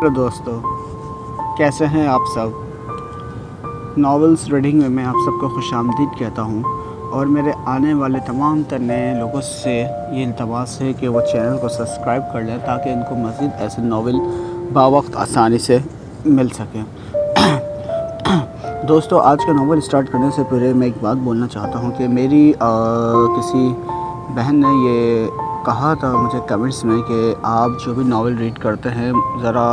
Hello दोस्तों, कैसे हैं आप सब। नॉवेल्स रीडिंग में मैं आप सबको खुशामदीद कहता हूं और मेरे आने वाले तमाम तर नए लोगों से ये इल्तमास है कि वो चैनल को सब्सक्राइब कर लें ताकि इनको मज़ीद ऐसे नावल बावक्त आसानी से मिल सकें। दोस्तों, आज का नावल स्टार्ट करने से पहले मैं एक बात बोलना चाहता हूं कि मेरी किसी बहन ने ये कहा था मुझे कमेंट्स में कि आप जो भी नावल रीड करते हैं ज़रा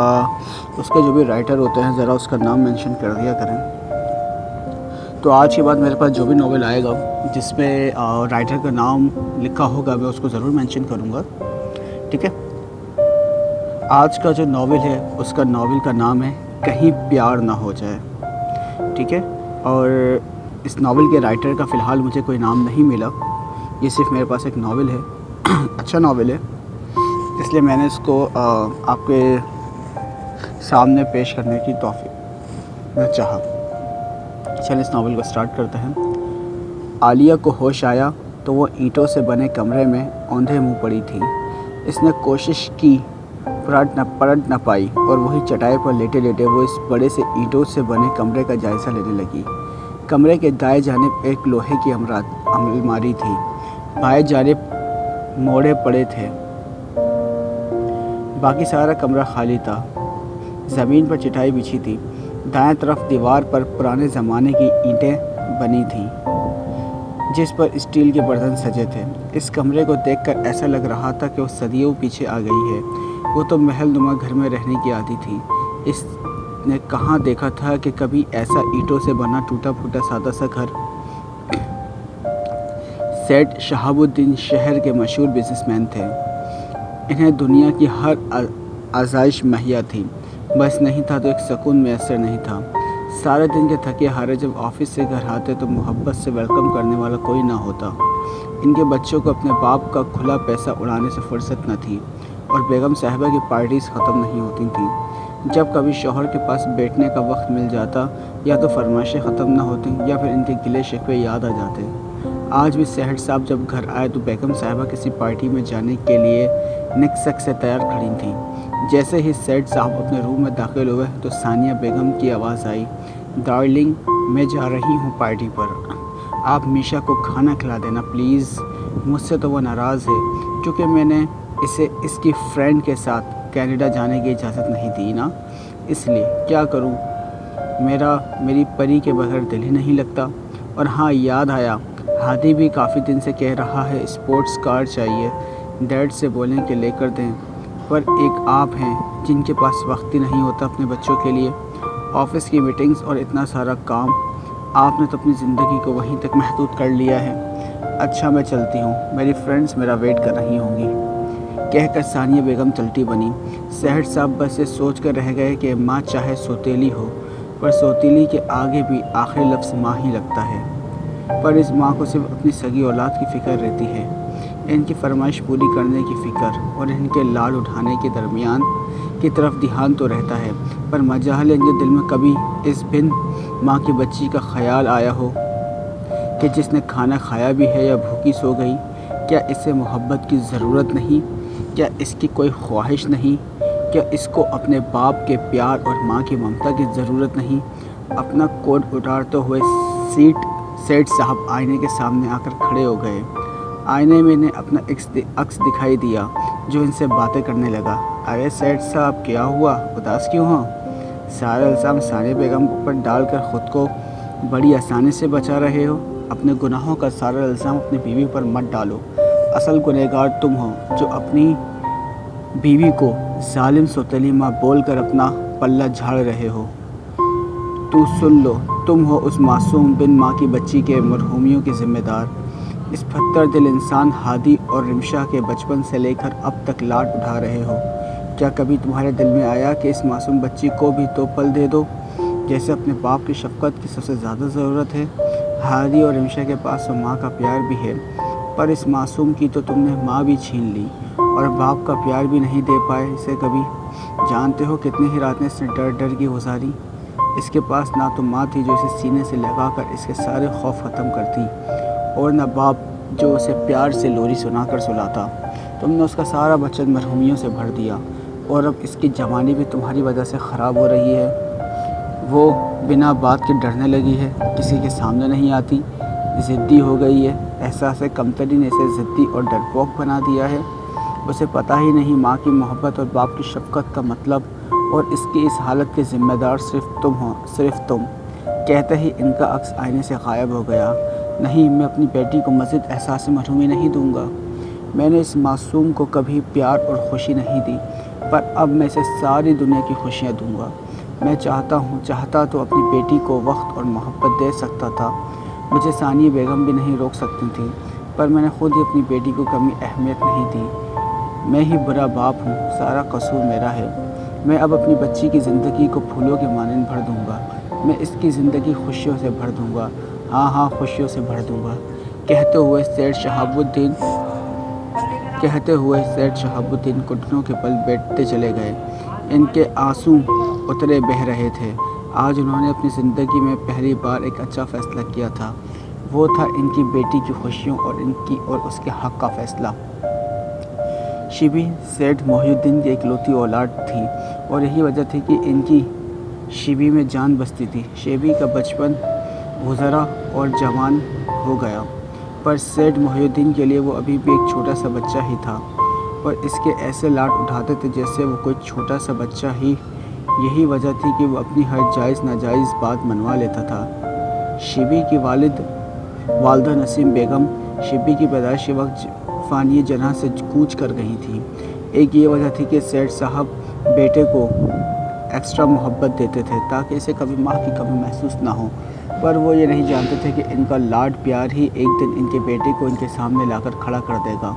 उसके जो भी राइटर होते हैं ज़रा उसका नाम मेंशन कर दिया करें। तो आज के बाद मेरे पास जो भी नावल आएगा जिसमें राइटर का नाम लिखा होगा मैं उसको ज़रूर मेंशन करूँगा, ठीक है। आज का जो नावल है उसका नावल का नाम है कहीं प्यार ना हो जाए, ठीक है। और इस नावल के राइटर का फ़िलहाल मुझे कोई नाम नहीं मिला, ये सिर्फ मेरे पास एक नावल है। अच्छा नावल है, इसलिए मैंने इसको आपके सामने पेश करने की तौफीक मैं चाहा। चलिए इस नावल को स्टार्ट करते हैं। आलिया को होश आया तो वो ईंटों से बने कमरे में औंधे मुंह पड़ी थी। इसने कोशिश की पलट न पाई और वही चटाई पर लेटे लेटे वो इस बड़े से ईंटों से बने कमरे का जायज़ा लेने लगी। कमरे के दाएं जानिब एक लोहे की अलमारी थी, बाएं जानिब मोड़े पड़े थे, बाकी सारा कमरा खाली था। ज़मीन पर चटाई बिछी थी, दाएं तरफ दीवार पर पुराने ज़माने की ईंटें बनी थीं जिस पर स्टील के बर्तन सजे थे। इस कमरे को देखकर ऐसा लग रहा था कि वो सदियों पीछे आ गई है। वो तो महल नुमा घर में रहने की आदी थी। इसने कहाँ देखा था कि कभी ऐसा ईंटों से बना टूटा फूटा सादा सा घर। सेठ शहाबुद्दीन शहर के मशहूर बिजनेसमैन थे। इन्हें दुनिया की हर आज़ाइश मुहैया थी, बस नहीं था तो एक सुकून मैसर नहीं था। सारे दिन के थके हारे जब ऑफिस से घर आते तो मोहब्बत से वेलकम करने वाला कोई ना होता। इनके बच्चों को अपने बाप का खुला पैसा उड़ाने से फुर्सत न थी और बेगम साहिबा की पार्टीज़ ख़त्म नहीं होती थीं। जब कभी शौहर के पास बैठने का वक्त मिल जाता या तो फरमाइशें ख़त्म न होती या फिर इनके गिले शिकवे याद आ जाते। आज भी सेठ साहब जब घर आए तो बेगम साहिबा किसी पार्टी में जाने के लिए निकसक से तैयार खड़ी थीं। जैसे ही सेठ साहब अपने रूम में दाखिल हुए तो सानिया बेगम की आवाज़ आई, डार्लिंग मैं जा रही हूँ पार्टी पर, आप मीशा को खाना खिला देना प्लीज़। मुझसे तो वो नाराज़ है क्योंकि मैंने इसे इसकी फ्रेंड के साथ कनाडा जाने की इजाज़त नहीं दी ना, इसलिए क्या करूँ, मेरी परी के बगैर दिल ही नहीं लगता। और हाँ, याद आया, हादी भी काफ़ी दिन से कह रहा है स्पोर्ट्स कार चाहिए, डैड से बोलें कि लेकर दें, पर एक आप हैं जिनके पास वक्त ही नहीं होता अपने बच्चों के लिए। ऑफिस की मीटिंग्स और इतना सारा काम, आपने तो अपनी ज़िंदगी को वहीं तक महदूद कर लिया है। अच्छा मैं चलती हूँ, मेरी फ्रेंड्स मेरा वेट कर रही होंगी, कहकर सानिया बेगम चलती बनी। सेठ साहब बस ये सोच कर रह गए कि माँ चाहे सौतेली हो पर सौतेली के आगे भी आखिरी लफ्ज़ माँ ही लगता है। पर इस माँ को सिर्फ अपनी सगी औलाद की फ़िक्र रहती है, इनकी फरमाइश पूरी करने की फ़िक्र और इनके लाड उठाने के दरमियान की तरफ ध्यान तो रहता है, पर मजाल इनके दिल में कभी इस बिन माँ की बच्ची का ख्याल आया हो कि जिसने खाना खाया भी है या भूखी सो गई। क्या इसे मोहब्बत की ज़रूरत नहीं? क्या इसकी कोई ख्वाहिश नहीं? क्या इसको अपने बाप के प्यार और माँ की ममता की ज़रूरत नहीं? अपना कोट उतारते हुए सेठ साहब आईने के सामने आकर खड़े हो गए। आईने में इन्हें अपना अक्स दिखाई दिया जो इनसे बातें करने लगा। अरे सेठ साहब क्या हुआ, उदास क्यों हो? सारा इल्ज़ाम सानिया बेगम पर डालकर ख़ुद को बड़ी आसानी से बचा रहे हो। अपने गुनाहों का सारा इल्ज़ाम अपनी बीवी पर मत डालो। असल गुनहगार तुम हो जो अपनी बीवी को जालिम सौतेली माँ बोल कर अपना पल्ला झाड़ रहे हो। तू सुन लो, तुम हो उस मासूम बिन माँ की बच्ची के मरहूमियों के ज़िम्मेदार। इस पत्थर दिल इंसान हादी और रिमशा के बचपन से लेकर अब तक लाड उठा रहे हो। क्या कभी तुम्हारे दिल में आया कि इस मासूम बच्ची को भी तो पल दे दो जैसे अपने बाप की शफ़क़त की सबसे ज़्यादा ज़रूरत है? हादी और रिमशा के पास तो माँ का प्यार भी है, पर इस मासूम की तो तुमने माँ भी छीन ली और बाप का प्यार भी नहीं दे पाए इसे कभी। जानते हो कितनी ही रातें इसने डर डर की गुजारी। इसके पास ना तो माँ थी जो इसे सीने से लगाकर इसके सारे खौफ ख़त्म करती और न बाप जो उसे प्यार से लोरी सुनाकर सुलाता। तुमने उसका सारा बचत मरहूमियों से भर दिया। اور اب اس کی جوانی بھی تمہاری وجہ سے خراب ہو رہی ہے۔ وہ بنا بات کے ڈرنے لگی ہے، کسی کے سامنے نہیں آتی، ضدی ہو گئی ہے۔ احساس کمتری نے اسے ضدی اور ڈرپوک بنا دیا ہے۔ اسے پتہ ہی نہیں ماں کی محبت اور باپ کی شفقت کا مطلب، اور اس کی اس حالت کے ذمہ دار صرف تم ہو، صرف تم۔ کہتے ہی ان کا عکس آئینے سے غائب ہو گیا۔ نہیں، میں اپنی بیٹی کو مزید احساس محرومی نہیں دوں گا۔ میں نے اس معصوم کو کبھی پیار اور خوشی نہیں دی، پر اب میں اسے ساری دنیا کی خوشیاں دوں گا۔ میں چاہتا تو اپنی بیٹی کو وقت اور محبت دے سکتا تھا۔ مجھے ثانیہ بیگم بھی نہیں روک سکتی تھی، پر میں نے خود ہی اپنی بیٹی کو کمی اہمیت نہیں دی۔ میں ہی برا باپ ہوں، سارا قصور میرا ہے۔ میں اب اپنی بچی کی زندگی کو پھولوں کے مانند بھر دوں گا۔ میں اس کی زندگی خوشیوں سے بھر دوں گا، ہاں خوشیوں سے بھر دوں گا۔ کہتے ہوئے سیٹھ شہاب الدین گھٹنوں کے بل بیٹھتے چلے گئے۔ ان کے آنسو اترے بہہ رہے تھے۔ آج انہوں نے اپنی زندگی میں پہلی بار ایک اچھا فیصلہ کیا تھا، وہ تھا ان کی بیٹی کی خوشیوں اور اس کے حق کا فیصلہ۔ شیبی سیٹھ محی الدین کی اکلوتی اولاد تھی، اور یہی وجہ تھی کہ ان کی شیبی میں جان بستی تھی۔ شیبی کا بچپن گزرا اور جوان ہو گیا، پر سیٹھ محی الدین کے لیے وہ ابھی بھی ایک چھوٹا سا بچہ ہی تھا، اور اس کے ایسے لاڈ اٹھاتے تھے جیسے وہ کوئی چھوٹا سا بچہ ہی۔ یہی وجہ تھی کہ وہ اپنی ہر جائز ناجائز بات منوا لیتا تھا۔ شیبی کی والدہ نسیم بیگم شیبی کی پیدائش کے وقت فانی جناح سے کوچ کر گئی تھیں۔ ایک یہ وجہ تھی کہ سیٹھ صاحب بیٹے کو ایکسٹرا محبت دیتے تھے تاکہ اسے کبھی ماں کی کمی محسوس نہ ہو، پر وہ یہ نہیں جانتے تھے کہ ان کا لاڈ پیار ہی ایک دن ان کے بیٹے کو ان کے سامنے لا کر کھڑا کر دے گا۔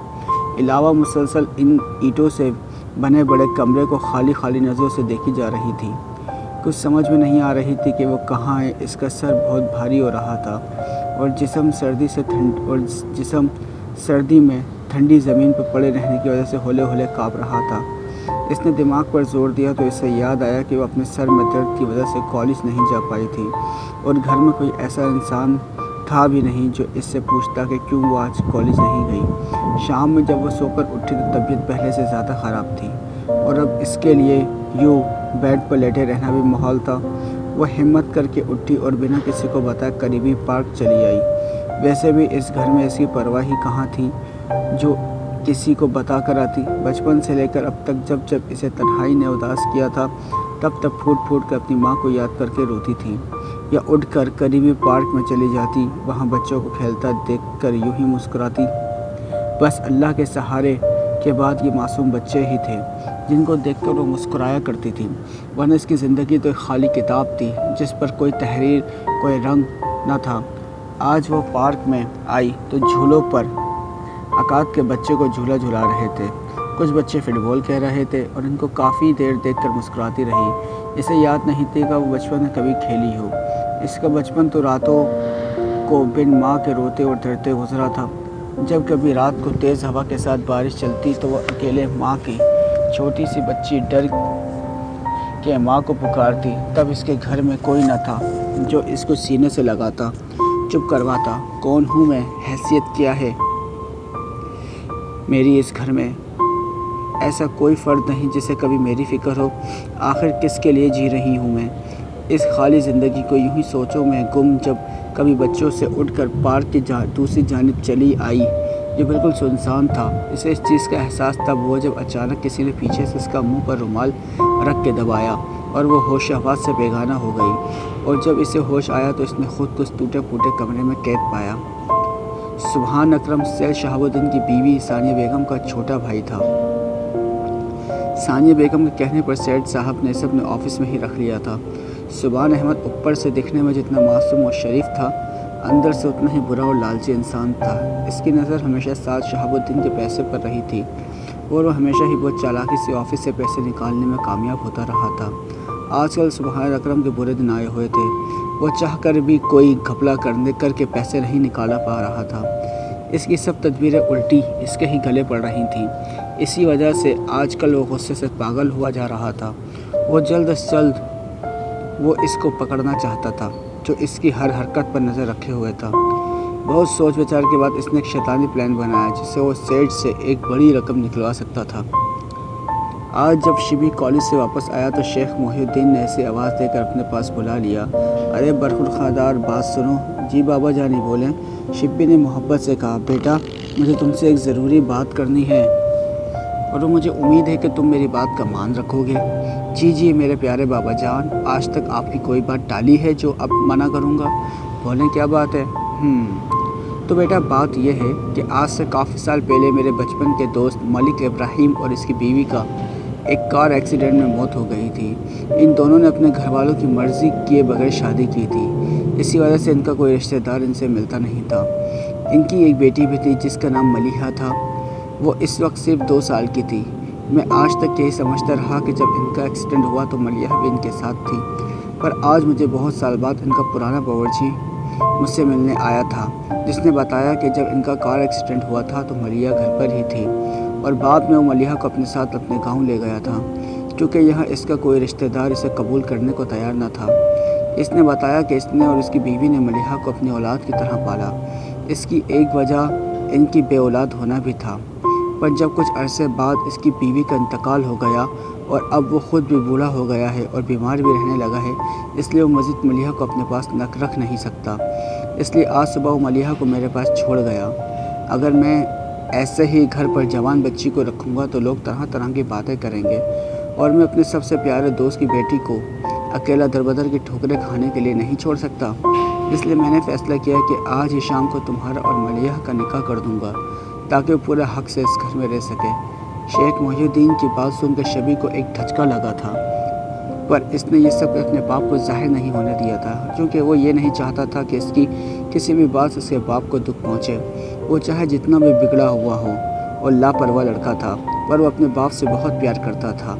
علاوہ مسلسل ان اینٹوں سے بنے بڑے کمرے کو خالی نظروں سے دیکھی جا رہی تھی۔ کچھ سمجھ میں نہیں آ رہی تھی کہ وہ کہاں ہے۔ اس کا سر بہت بھاری ہو رہا تھا، اور جسم سردی میں ٹھنڈی زمین پر پڑے رہنے کی وجہ سے ہولے کانپ رہا تھا۔ اس نے دماغ پر زور دیا تو اسے یاد آیا کہ وہ اپنے سر میں درد کی وجہ سے کالج نہیں جا پائی تھی، اور گھر میں کوئی ایسا انسان تھا بھی نہیں جو اس سے پوچھتا کہ کیوں وہ آج کالج نہیں گئی۔ شام میں جب وہ سو کر اٹھی تو طبیعت پہلے سے زیادہ خراب تھی، اور اب اس کے لیے یوں بیڈ پر لیٹے رہنا بھی محال تھا۔ وہ ہمت کر کے اٹھی اور بنا کسی کو بتائے قریبی پارک چلی آئی۔ ویسے بھی اس گھر میں اس کی پرواہ ہی کہاں تھی جو کسی کو بتا کر آتی۔ بچپن سے لے کر اب تک جب اسے تنہائی نے اداس کیا تھا تب پھوٹ کر اپنی ماں کو یاد کر کے روتی تھی، یا اٹھ کر قریبی پارک میں چلی جاتی، وہاں بچوں کو کھیلتا دیکھ کر یوں ہی مسکراتی۔ بس اللہ کے سہارے کے بعد یہ معصوم بچے ہی تھے جن کو دیکھ کر وہ مسکرایا کرتی تھی، ورنہ اس کی زندگی تو ایک خالی کتاب تھی جس پر کوئی تحریر، کوئی رنگ نہ تھا۔ آج وہ پارک میں آئی تو جھولوں پر اکات کے بچے کو جھولا جھلا رہے تھے۔ کچھ بچے فٹ بال کہہ رہے تھے اور ان کو کافی دیر دیکھ کر مسکراتی رہی۔ اسے یاد نہیں تھی کہ وہ بچپن میں کبھی کھیلی ہو۔ اس کا بچپن تو راتوں کو بن ماں کے روتے اور ڈرتے گزرا تھا۔ جب کبھی رات کو تیز ہوا کے ساتھ بارش چلتی تو وہ اکیلے ماں کی چھوٹی سی بچی ڈر کے ماں کو پکارتی، تب اس کے گھر میں کوئی نہ تھا جو اس کو سینے سے لگاتا، چپ کرواتا۔ کون ہوں میں؟ حیثیت کیا ہے میری اس گھر میں؟ ایسا کوئی فرد نہیں جسے کبھی میری فکر ہو۔ آخر کس کے لیے جی رہی ہوں میں اس خالی زندگی کو؟ یوں ہی سوچوں میں گم جب کبھی بچوں سے اٹھ کر پارک کی دوسری جانب چلی آئی جو بالکل سنسان تھا۔ اسے اس چیز کا احساس تب ہوا جب اچانک کسی نے پیچھے سے اس کا منہ پر رومال رکھ کے دبایا اور وہ ہوش حواس سے بیگانہ ہو گئی، اور جب اسے ہوش آیا تو اس نے خود کو اس ٹوٹے پھوٹے کمرے میں قید پایا۔ سبحان اکرم سیٹھ شہاب الدین کی بیوی ثانیہ بیگم کا چھوٹا بھائی تھا۔ ثانیہ بیگم کے کہنے پر سیٹھ صاحب نے اسے اپنے آفس میں ہی رکھ لیا تھا۔ سبحان احمد اوپر سے دکھنے میں جتنا معصوم اور شریف تھا، اندر سے اتنا ہی برا اور لالچی انسان تھا۔ اس کی نظر ہمیشہ سعد شہاب الدین کے پیسے پر رہی تھی، اور وہ ہمیشہ ہی بہت چالاکی سے آفس سے پیسے نکالنے میں کامیاب ہوتا رہا تھا۔ آج کل سبحان اکرم کے برے دن آئے ہوئے تھے۔ وہ چاہ کر بھی کوئی گھپلا کر کے پیسے نہیں نکالا پا رہا تھا۔ اس کی سب تدبیریں الٹی اس کے ہی گلے پڑ رہی تھیں۔ اسی وجہ سے آج کل وہ غصے سے پاگل ہوا جا رہا تھا۔ وہ جلد از جلد وہ اس کو پکڑنا چاہتا تھا جو اس کی ہر حرکت پر نظر رکھے ہوئے تھا۔ بہت سوچ بچار کے بعد اس نے ایک شیطانی پلان بنایا جس سے وہ سیٹھ سے ایک بڑی رقم نکلوا سکتا تھا۔ آج جب شبی کالج سے واپس آیا تو شیخ محی الدین نے اسے آواز دے کر اپنے پاس بلا لیا۔ ارے برخوردار بات سنو۔ جی بابا جانی بولیں۔ شبی نے محبت سے کہا، بیٹا مجھے تم سے ایک ضروری بات کرنی ہے اور مجھے امید ہے کہ تم میری بات کا مان رکھو گے۔ جی میرے پیارے بابا جان، آج تک آپ کی کوئی بات ٹالی ہے جو اب منع کروں گا؟ بولیں کیا بات ہے؟ تو بیٹا بات یہ ہے کہ آج سے کافی سال پہلے میرے بچپن کے دوست ملک ابراہیم اور اس کی بیوی کا ایک کار ایکسیڈنٹ میں موت ہو گئی تھی۔ ان دونوں نے اپنے گھر والوں کی مرضی کیے بغیر شادی کی تھی، اسی وجہ سے ان کا کوئی رشتہ دار ان سے ملتا نہیں تھا۔ ان کی ایک بیٹی بھی تھی جس کا نام ملیحہ تھا، وہ اس وقت صرف 2 سال کی تھی۔ میں آج تک یہی سمجھتا رہا کہ جب ان کا ایکسیڈنٹ ہوا تو ملیحہ بھی ان کے ساتھ تھی، پر آج مجھے بہت سال بعد ان کا پرانا باورچی مجھ سے ملنے آیا تھا، جس نے بتایا کہ جب ان کا کار ایکسیڈنٹ ہوا تھا تو ملیحہ گھر پر ہی تھی اور بعد میں وہ ملیحہ کو اپنے ساتھ اپنے گاؤں لے گیا تھا، کیونکہ یہاں اس کا کوئی رشتہ دار اسے قبول کرنے کو تیار نہ تھا۔ اس نے بتایا کہ اس نے اور اس کی بیوی نے ملیحہ کو اپنی اولاد کی طرح پالا۔ اس کی ایک وجہ ان کی بے اولاد ہونا بھی تھا، پر جب کچھ عرصے بعد اس کی بیوی کا انتقال ہو گیا اور اب وہ خود بھی بوڑھا ہو گیا ہے اور بیمار بھی رہنے لگا ہے، اس لیے وہ مزید ملیحہ کو اپنے پاس رکھ نہیں سکتا۔ اس لیے آج صبح وہ ملیحہ کو میرے پاس چھوڑ گیا۔ اگر میں ایسے ہی گھر پر جوان بچی کو رکھوں گا تو لوگ طرح طرح کی باتیں کریں گے، اور میں اپنے سب سے پیارے دوست کی بیٹی کو اکیلا در بدر کی ٹھوکریں کھانے کے لیے نہیں چھوڑ سکتا۔ اس لیے میں نے فیصلہ کیا کہ آج ہی شام کو تمہارا اور ملیحہ کا نکاح کر دوں گا تاکہ وہ پورے حق سے اس گھر میں رہ سکے۔ شیخ محی الدین کی بات سن کر شبی کو ایک دھچکا لگا تھا، پر اس نے یہ سب اپنے باپ کو ظاہر نہیں ہونے دیا تھا، کیونکہ وہ یہ نہیں چاہتا تھا کہ اس کی کسی بھی بات سے اس کے باپ کو دکھ پہنچے۔ وہ چاہے جتنا بھی بگڑا ہوا ہو اور لاپرواہ لڑکا تھا، پر وہ اپنے باپ سے بہت پیار کرتا تھا،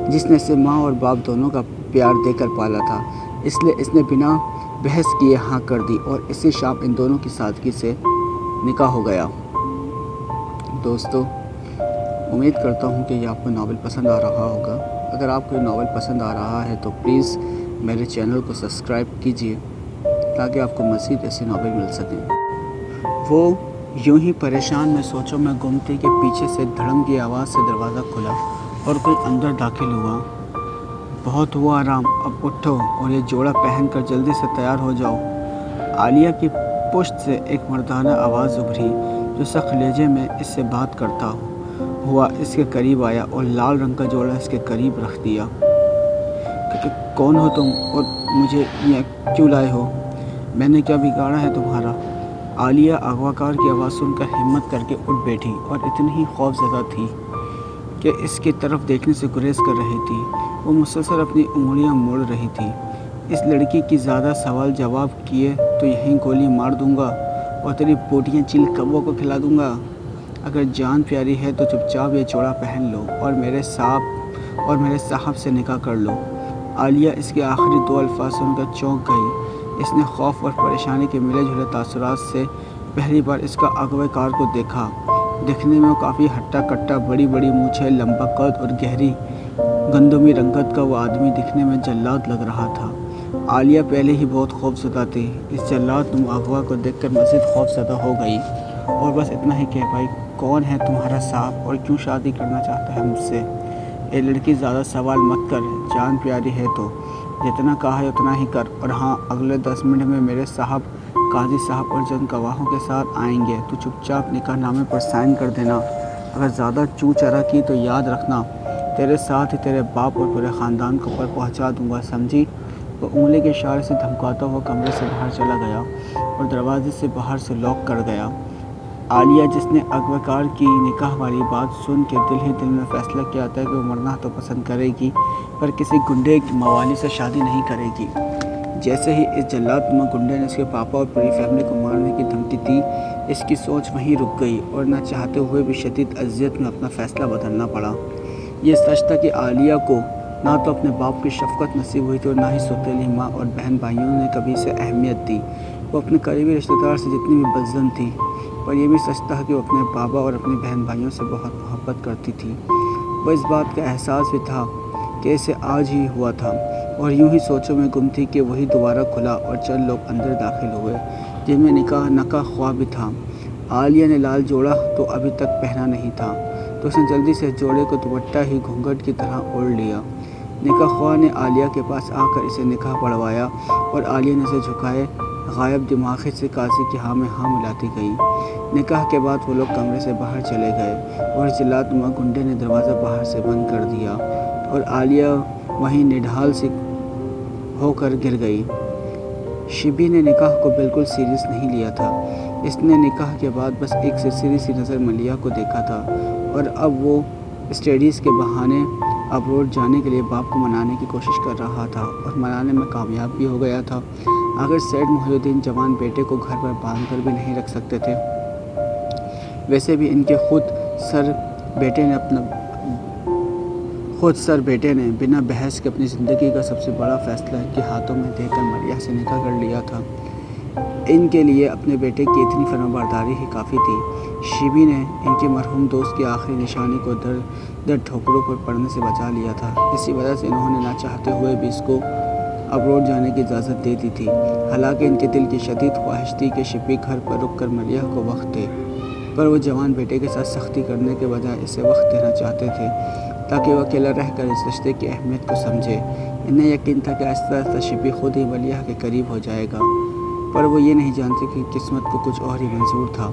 جس نے اسے ماں اور باپ دونوں کا پیار دے کر پالا تھا۔ اس لیے اس نے بنا بحث کیے ہاں کر دی اور اسی شام ان دونوں کی سادگی سے نکاح ہو گیا۔ دوستو، امید کرتا ہوں کہ یہ آپ کو ناول پسند آ رہا ہوگا۔ اگر آپ کو یہ ناول پسند آ رہا ہے تو پلیز میرے چینل کو سبسکرائب کیجیے تاکہ آپ کو مزید ایسے ناول مل سکیں۔ وہ یوں ہی پریشان میں سوچوں میں گم تھی کہ پیچھے سے دھڑم کی آواز سے دروازہ کھلا اور کوئی اندر داخل ہوا۔ بہت ہوا آرام، اب اٹھو اور یہ جوڑا پہن کر جلدی سے تیار ہو جاؤ۔ عالیہ کی پشت سے ایک مردانہ آواز ابھری جو سخت لہجے میں اس سے بات کرتا ہوا اس کے قریب آیا اور لال رنگ کا جوڑا اس کے قریب رکھ دیا۔ کہ کون ہو تم اور مجھے یہ کیوں لائے ہو؟ میں نے کیا بگاڑا ہے تمہارا؟ عالیہ اغواکار کی آواز سن کر ہمت کر کے اٹھ بیٹھی اور اتنی ہی خوف زدہ تھی کہ اس کی طرف دیکھنے سے گریز کر رہی تھی۔ وہ مسلسل اپنی انگلیاں موڑ رہی تھی۔ اس لڑکی کی زیادہ سوال جواب کیے تو یہیں گولی مار دوں گا اور تیری بوٹیاں چیل کبوں کو کھلا دوں گا۔ اگر جان پیاری ہے تو چپ چاپ یہ جوڑا پہن لو اور میرے صاحب سے نکاح کر لو۔ عالیہ اس کے آخری 2 الفاظ سن کر چونک گئی۔ اس نے خوف اور پریشانی کے ملے جلے تاثرات سے پہلی بار اس کا اغوہ کار کو دیکھا۔ دیکھنے میں وہ کافی ہٹا کٹا، بڑی بڑی مونچھیں، لمبا قد اور گہری گندمی رنگت کا وہ آدمی دکھنے میں جلاد لگ رہا تھا۔ عالیہ پہلے ہی بہت خوف زدہ تھی، اس جلاد نما اغوا کو دیکھ کر مزید خوف زدہ ہو گئی اور بس اتنا ہی کہ بھائی کون ہے تمہارا صاحب اور کیوں شادی کرنا چاہتا ہے مجھ سے؟ اے لڑکی زیادہ سوال مت کر، جان پیاری ہے تو جتنا کہا ہے اتنا ہی کر، اور ہاں اگلے 10 منٹ میں میرے صاحب قاضی صاحب اور چند گواہوں کے ساتھ آئیں گے، تو چپ چاپ نکاح نامے پر سائن کر دینا۔ اگر زیادہ چو چرا کی تو یاد رکھنا تیرے ساتھ ہی تیرے باپ اور پورے خاندان کو پر پہنچا دوں گا، سمجھی؟ وہ انگلی کے اشارے سے دھمکاتا ہوا کمرے سے باہر چلا گیا اور دروازے سے باہر سے لاک کر گیا۔ عالیہ، جس نے اغوا کار کی نکاح والی بات سن کے دل ہی دل میں فیصلہ کیا تھا کہ وہ مرنا تو پسند کرے گی پر کسی گنڈے کی موالی سے شادی نہیں کرے گی، جیسے ہی اس جلاد نما گنڈے نے اس کے پاپا اور پوری فیملی کو مارنے کی دھمکی دی، اس کی سوچ وہیں رک گئی اور نہ چاہتے ہوئے بھی شدید اذیت میں اپنا فیصلہ بدلنا پڑا۔ یہ سچ تھا کہ عالیہ کو نہ تو اپنے باپ کی شفقت نصیب ہوئی تھی اور نہ ہی سوتیلی ماں اور بہن بھائیوں نے کبھی اسے اہمیت دی۔ وہ اپنے قریبی رشتہ دار سے جتنی بھی بدظن تھی، پر یہ بھی سچ تھا کہ وہ اپنے بابا اور اپنی بہن بھائیوں سے بہت محبت کرتی تھی۔ وہ اس بات کا احساس بھی تھا کہ اسے آج ہی ہوا تھا، اور یوں ہی سوچوں میں گم تھی کہ وہی دوبارہ کھلا اور چند لوگ اندر داخل ہوئے جن میں نکاح خواب بھی تھا۔ عالیہ نے لال جوڑا تو ابھی تک پہنا نہیں تھا، تو اس نے جلدی سے جوڑے کو دوپٹہ ہی گھونگھٹ کی طرح اوڑھ لیا۔ نکاح خواہ نے عالیہ کے پاس آ کر اسے نکاح پڑھوایا اور عالیہ نے اسے جھکائے غائب دماغی سے قاضی کی ہاں میں ہاں ملاتی گئی۔ نکاح کے بعد وہ لوگ کمرے سے باہر چلے گئے اور جلات نما گنڈے نے دروازہ باہر سے بند کر دیا اور عالیہ وہیں نڈھال سی ہو کر گر گئی۔ شبی نے نکاح کو بالکل سیریس نہیں لیا تھا۔ اس نے نکاح کے بعد بس ایک سرسری سی نظر ملیح کو دیکھا تھا اور اب وہ اسٹڈیز کے بہانے ابروڈ جانے کے لیے باپ کو منانے کی کوشش کر رہا تھا اور منانے میں کامیاب بھی ہو گیا تھا۔ آخر سید محی الدین جوان بیٹے کو گھر پر باندھ کر بھی نہیں رکھ سکتے تھے۔ ویسے بھی ان کے خود سر بیٹے نے بنا بحث کے اپنی زندگی کا سب سے بڑا فیصلہ کے ہاتھوں میں دے کر ملیح سے نکاح کر لیا تھا۔ ان کے لیے اپنے بیٹے کی اتنی فرمانبرداری ہی کافی تھی۔ شیبی نے ان کے مرحوم دوست کی آخری نشانی کو در ٹھوکروں پر پڑنے سے بچا لیا تھا۔ اسی وجہ سے انہوں نے نہ چاہتے ہوئے بھی اس کو ابروڈ جانے کی اجازت دے دی تھی۔ حالانکہ ان کے دل کی شدید خواہش تھی کہ شبی گھر پر رک کر ملیح کو وقت دے، پر وہ جوان بیٹے کے ساتھ سختی کرنے کے بجائے اسے وقت دینا چاہتے تھے تاکہ وہ اکیلا رہ کر اس رشتے کی اہمیت کو سمجھے۔ انہیں یقین تھا کہ آہستہ آہستہ شبی خود ہی ملیح کے قریب ہو جائے گا، پر وہ یہ نہیں جانتے کہ قسمت کو کچھ اور ہی منظور تھا۔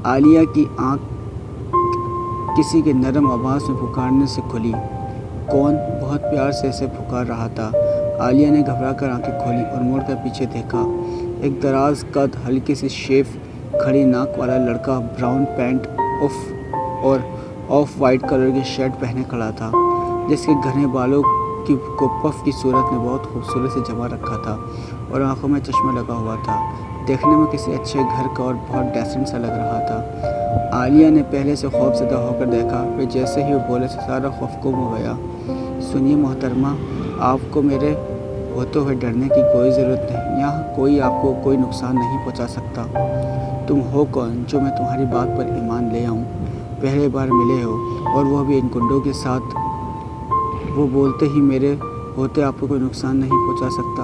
عالیہ کی آنکھ کسی کے نرم آواز میں پکارنے سے کھلی۔ کون؟ بہت پیار سے اسے پکار رہا تھا۔ عالیہ نے گھبرا کر آنکھیں کھولیں اور مڑ کر پیچھے دیکھا۔ ایک دراز قد، ہلکی سی شیف کھڑی ناک والا لڑکا براؤن پینٹ اور آف وائٹ کلر کی شرٹ پہنے کھڑا تھا، جس کے گھنے بالوں کو پف کی صورت میں بہت خوبصورت سے جما رکھا تھا اور آنکھوں میں چشمہ لگا ہوا تھا۔ دیکھنے میں کسی اچھے گھر کا اور بہت ڈیسنٹ سا لگ رہا تھا۔ عالیہ نے پہلے سے خوف زدہ ہو کر دیکھا، پھر جیسے ہی وہ بولے سے سارا خوف گم ہو گیا۔ سنیے محترمہ، آپ کو میرے ہوتے ہوئے ڈرنے کی کوئی ضرورت نہیں۔ یہاں کوئی آپ کو کوئی نقصان نہیں پہنچا سکتا۔ تم ہو کون جو میں تمہاری بات پر ایمان لے آؤں؟ پہلے بار ملے ہو اور وہ بھی ان گنڈوں کے ساتھ۔ وہ بولتے ہی میرے ہوتے آپ کو کوئی نقصان نہیں پہنچا سکتا۔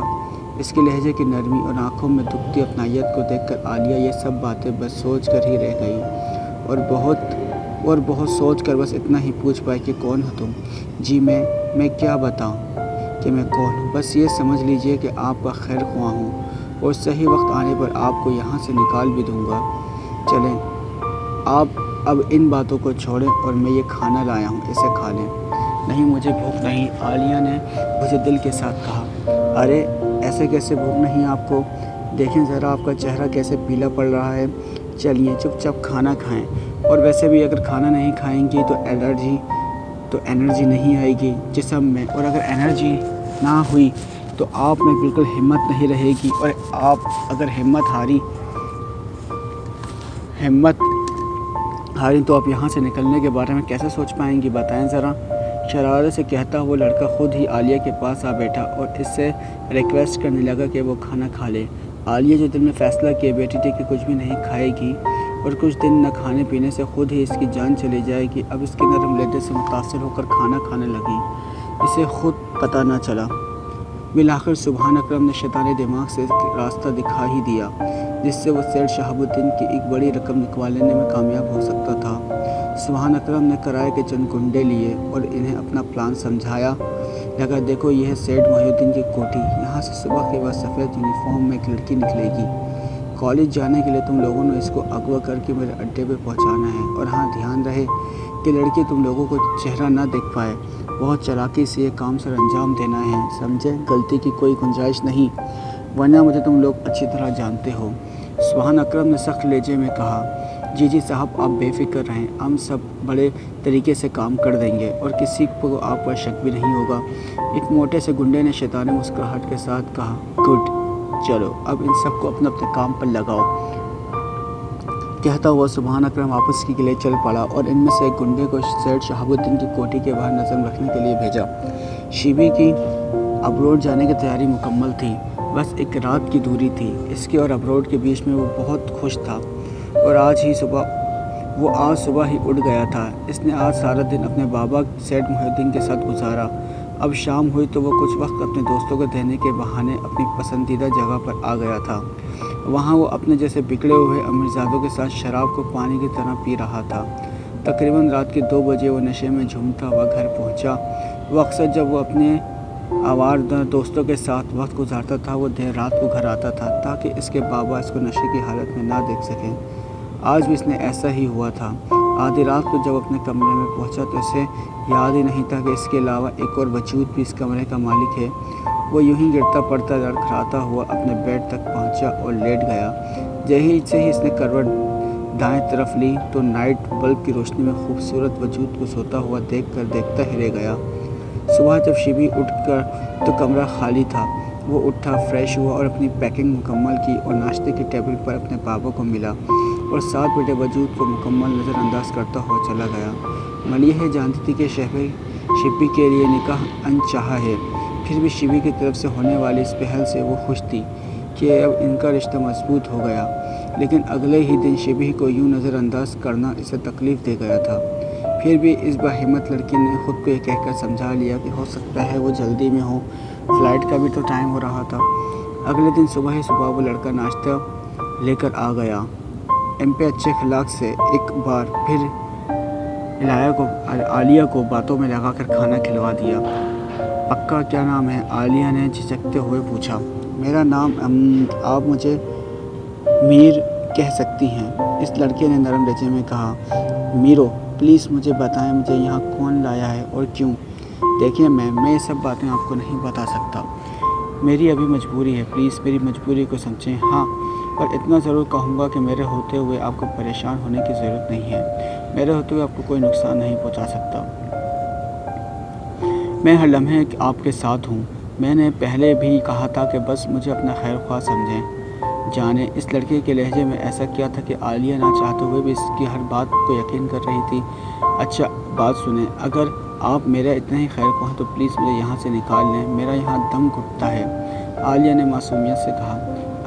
اس کے لہجے کی نرمی اور آنکھوں میں دکھتی اپنائیت کو دیکھ کر عالیہ یہ سب باتیں بس سوچ کر ہی رہ گئی اور بہت سوچ کر بس اتنا ہی پوچھ پائی کہ کون ہو تم؟ جی میں کیا بتاؤں کہ میں کون ہوں؟ بس یہ سمجھ لیجئے کہ آپ کا خیر خواہ ہوں اور صحیح وقت آنے پر آپ کو یہاں سے نکال بھی دوں گا۔ چلیں آپ اب ان باتوں کو چھوڑیں اور میں یہ کھانا لایا ہوں، اسے کھا لیں۔ نہیں مجھے بھوک نہیں، عالیہ نے مجھے دل کے ساتھ کہا۔ ارے ایسے کیسے بھوک نہیں آپ کو؟ دیکھیں ذرا آپ کا چہرہ کیسے پیلا پڑ رہا ہے۔ چلیے چپ چاپ کھانا کھائیں، اور ویسے بھی اگر کھانا نہیں کھائیں گی تو انرجی نہیں آئے گی جسم میں، اور اگر انرجی نہ ہوئی تو آپ میں بالکل ہمت نہیں رہے گی، اور آپ اگر ہمت ہاری تو آپ یہاں سے نکلنے کے بارے میں کیسے سوچ پائیں گی؟ بتائیں ذرا۔ شرارت سے کہتا وہ لڑکا خود ہی عالیہ کے پاس آ بیٹھا اور اس سے ریکویسٹ کرنے لگا کہ وہ کھانا کھا لے۔ عالیہ جو دل میں فیصلہ کیے بیٹھی تھی کہ کچھ بھی نہیں کھائے گی اور کچھ دن نہ کھانے پینے سے خود ہی اس کی جان چلی جائے گی، اب اس کی نرم لہجے سے متاثر ہو کر کھانا کھانے لگی۔ اسے خود پتہ نہ چلا۔ بالآخر سبحان اکرم نے شیطانی دماغ سے راستہ دکھا ہی دیا جس سے وہ سید شہاب الدین کی ایک بڑی رقم نکال لینے میں کامیاب ہو سکتا تھا۔ سبحان اکرم نے کرائے کے چند گنڈے لیے اور انہیں اپنا پلان سمجھایا لگا۔ دیکھو یہ ہے سید محی الدین کی کوٹھی، یہاں سے صبح کے بعد سفید یونیفارم میں ایک لڑکی نکلے گی۔ کالج جانے کے لیے تم لوگوں نے اس کو اغوا کر کے میرے اڈے پہ پہنچانا ہے، اور ہاں دھیان رہے کہ لڑکی تم لوگوں کو چہرہ نہ دیکھ پائے۔ بہت چالاکی سے یہ کام سر انجام دینا ہے، سمجھے؟ غلطی کی کوئی گنجائش نہیں، ورنہ مجھے تم لوگ اچھی طرح جانتے ہو۔ سبحان اکرم نے سخت لہجے میں کہا۔ جی صاحب آپ بے فکر رہیں، ہم سب بڑے طریقے سے کام کر دیں گے اور کسی کو آپ پر شک بھی نہیں ہوگا۔ ایک موٹے سے گنڈے نے شیطانی مسکراہٹ کے ساتھ کہا۔ گڈ، چلو اب ان سب کو اپنے کام پر لگاؤ۔ کہتا ہوا سبحان اکرم واپس کے لیے چل پڑا اور ان میں سے ایک گنڈے کو سید شہاب الدین کی کوٹھی کے باہر نظم رکھنے کے لیے بھیجا۔ شیبی کی ابروڈ جانے کی تیاری مکمل تھی، بس ایک رات کی دوری تھی اس کے اور ابروڈ کے بیچ میں۔ وہ بہت خوش تھا اور آج صبح ہی اٹھ گیا تھا۔ اس نے آج سارا دن اپنے بابا سید محی الدین کے ساتھ گزارا۔ اب شام ہوئی تو وہ کچھ وقت اپنے دوستوں کو دینے کے بہانے اپنی پسندیدہ جگہ پر آ گیا تھا۔ وہاں وہ اپنے جیسے بگڑے ہوئے امیرزادوں کے ساتھ شراب کو پانی کی طرح پی رہا تھا۔ तकरीबन रात के 2 बजे वो नशे में झूमता हुआ घर पहुंचा। वो अक्सर जब वो अपने आवारा दोस्तों के साथ वक्त गुजारता था वो देर रात को घर आता था ताकि इसके बाबा इसको नशे की हालत में ना देख सकें। आज भी इसने ऐसा ही हुआ था। आधी रात को जब अपने कमरे में पहुंचा तो इसे याद ही नहीं था कि इसके अलावा एक और वजूद भी इस कमरे का मालिक है। वो यूं ही गिरता पड़ता लड़खड़ाता हुआ अपने बेड तक पहुंचा और लेट गया। जैसे ही इसने करवट दाएं तरफ ली तो नाइट बल्ब की रोशनी में खूबसूरत वजूद को सोता हुआ देखता ही रह गया। सुबह जब शिबी उठकर तो कमरा खाली था। वो उठा, फ्रेश हुआ और अपनी पैकिंग मुकम्मल की और नाश्ते की टेबल पर अपने पापा को मिला और साथ बैठे वजूद को मुकम्मल नज़रअंदाज करता हुआ चला गया। मलिया जानती थी कि शिबी के लिए निकाह अनचाहा है, फिर भी शिबी की तरफ से होने वाली इस पहल से वो खुश थी कि अब इनका रिश्ता मजबूत हो गया। लेकिन अगले ही दिन शिबी को यूँ नज़रअंदाज करना इसे तकलीफ़ दे गया था। फिर भी इस बाहिम्मत लड़की ने ख़ुद को ये कहकर समझा लिया कि हो सकता है वो जल्दी में हो, फ़्लाइट का भी तो टाइम हो रहा था। अगले दिन सुबह ही वो लड़का नाश्ता लेकर आ गया। एम पे अच्छे अखलाक से एक बार फिर आलिया को बातों में लगा कर खाना खिलवा दिया। पक्का क्या नाम है? आलिया ने झिझकते हुए पूछा। मेरा नाम आप मुझे मीर कह सकती हैं, इस लड़के ने नरम लहजे में कहा। मीरो, प्लीज़ मुझे बताएं मुझे यहाँ कौन लाया है और क्यों? देखिए मैम, मैं ये सब बातें आपको नहीं बता सकता। मेरी अभी मजबूरी है, प्लीज़ मेरी मजबूरी को समझें। हाँ, पर इतना ज़रूर कहूँगा कि मेरे होते हुए आपको परेशान होने की ज़रूरत नहीं है। मेरे होते हुए आपको कोई नुकसान नहीं पहुँचा सकता। मैं हर लम्हे आपके साथ हूँ। मैंने पहले भी कहा था कि बस मुझे अपना खैर ख्वाह समझें। जाने इस लड़के के लहजे में ऐसा क्या था कि आलिया ना चाहते हुए भी इसकी हर बात को यकीन कर रही थी। अच्छा बात सुने, अगर आप मेरा इतना ही खैर ख्वाह तो प्लीज़ मुझे यहाँ से निकाल लें, मेरा यहाँ दम घुटता है। आलिया ने मासूमियत से कहा।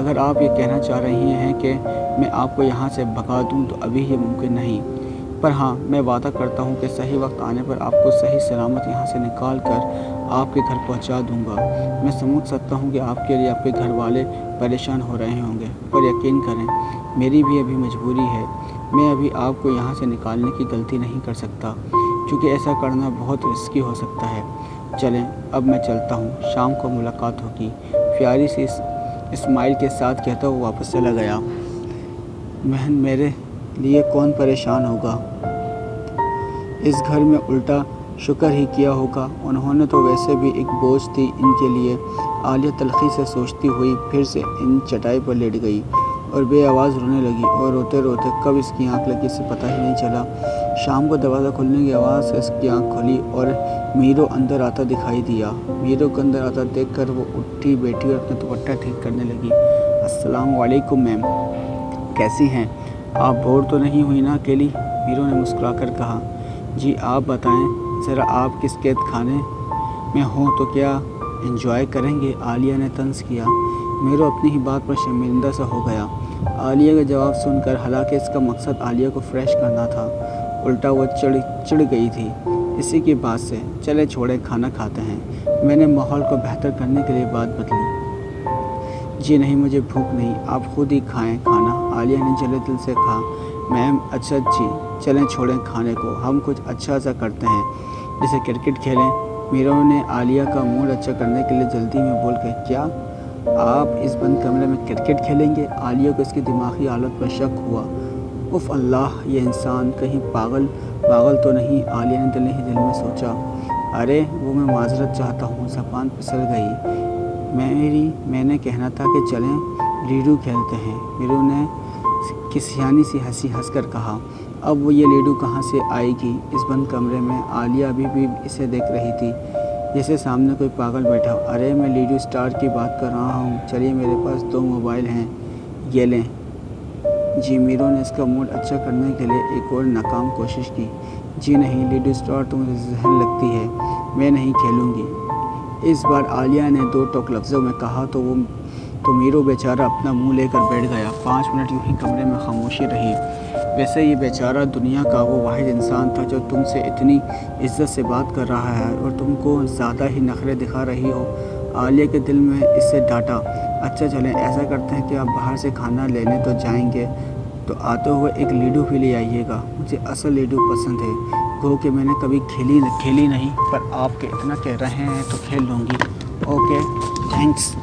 अगर आप ये कहना चाह रही हैं कि मैं आपको यहाँ से भगा दूँ तो अभी ये मुमकिन नहीं, पर हाँ मैं वादा करता हूँ कि सही वक्त आने पर आपको सही सलामत यहाँ से निकाल कर आपके घर पहुँचा दूँगा। मैं समझ सकता हूँ कि आपके लिए आपके घर वाले परेशान हो रहे होंगे, पर यकीन करें मेरी भी अभी मजबूरी है। मैं अभी आपको यहाँ से निकालने की गलती नहीं कर सकता, क्योंकि ऐसा करना बहुत रिस्की हो सकता है। चलें अब मैं चलता हूँ, शाम को मुलाकात होगी। प्यारी सी इस्माइल के साथ कहता वो वापस चला गया। बहन, मेरे लिए कौन परेशान होगा? इस घर में उल्टा शुक्र ही किया होगा, उन्होंने तो वैसे भी एक बोझ थी इनके लिए। आलिया तलखी से सोचती हुई फिर से इन चटाई पर लेट गई और बेआवाज़ रोने लगी, और रोते रोते कब इसकी आंख लगी इसे पता ही नहीं चला। शाम को दरवाज़ा खुलने की आवाज़ से इसकी आंख खुली और मीरो अंदर आता दिखाई दिया। मीरो को अंदर आता देखकर वो उठी बैठी और अपना दुपट्टा ठीक करने लगी। अस्सलाम वालेकुम मैम, कैसी हैं आप? बोर तो नहीं हुई ना अकेली? मीरो ने मुस्कुराकर कहा। जी आप बताएं ज़रा, आप किस कैद खाने में हो तो क्या एंजॉय करेंगे? आलिया ने तंज किया। मीरो अपनी ही बात पर शर्मिंदा सा हो गया। आलिया का जवाब सुनकर, हालांकि इसका मकसद आलिया को फ्रेश करना था, उल्टा वो चिढ़ गई थी इसी की बात से। चले छोड़े, खाना खाते हैं। मैंने माहौल को बेहतर करने के लिए बात बदली। जी नहीं, मुझे भूख नहीं, आप खुद ही खाएं खाना, आलिया ने जले दिल से कहा। मैम अच्छा जी, चलें छोड़ें खाने को, हम कुछ अच्छा सा करते हैं, जैसे क्रिकेट खेलें। मीरा ने आलिया का मूड अच्छा करने के लिए जल्दी में बोल के, क्या आप इस बंद कमरे में क्रिकेट खेलेंगे? आलिया को इसकी दिमागी हालत पर शक हुआ। उफ़ अल्लाह, ये इंसान कहीं पागल तो नहीं? आलिया ने दिल ही दिल में सोचा। अरे वो मैं माजरत चाहता हूँ, ज़बान फिसल गई। मैंने कहना था कि चलें लीडो खेलते हैं, मीरू ने किसियानी सी हंसी हंसकर कहा। अब वो ये लीडो कहाँ से आएगी इस बंद कमरे में? आलिया अभी भी इसे देख रही थी जैसे सामने कोई पागल बैठा। अरे मैं लीडो स्टार की बात कर रहा हूँ, चलिए मेरे पास 2 मोबाइल हैं, ये लें। जी, मीरू ने इसका मूड अच्छा करने के लिए एक और नाकाम कोशिश की। जी नहीं, लीडो स्टार तो मुझे जहन लगती है, मैं नहीं खेलूँगी। इस बार आलिया ने 2 टोक लफ्ज़ों में कहा तो मीरू बेचारा अपना मुंह लेकर बैठ गया। 5 मिनट यूं ही कमरे में खामोशी रही। वैसे ये बेचारा दुनिया का वो वाहिद इंसान था जो तुमसे इतनी इज्जत से बात कर रहा है और तुमको ज़्यादा ही नखरे दिखा रही हो। आलिया के दिल में इससे डांटा। अच्छा चलें ऐसा करते हैं कि आप बाहर से खाना लेने तो जाएंगे, तो आते हुए एक लूडो भी ले आइएगा, मुझे असल लूडो पसंद है। गो कि मैंने कभी खेली नहीं, पर आप के इतना कह रहे हैं तो खेल लूँगी। Okay, thanks.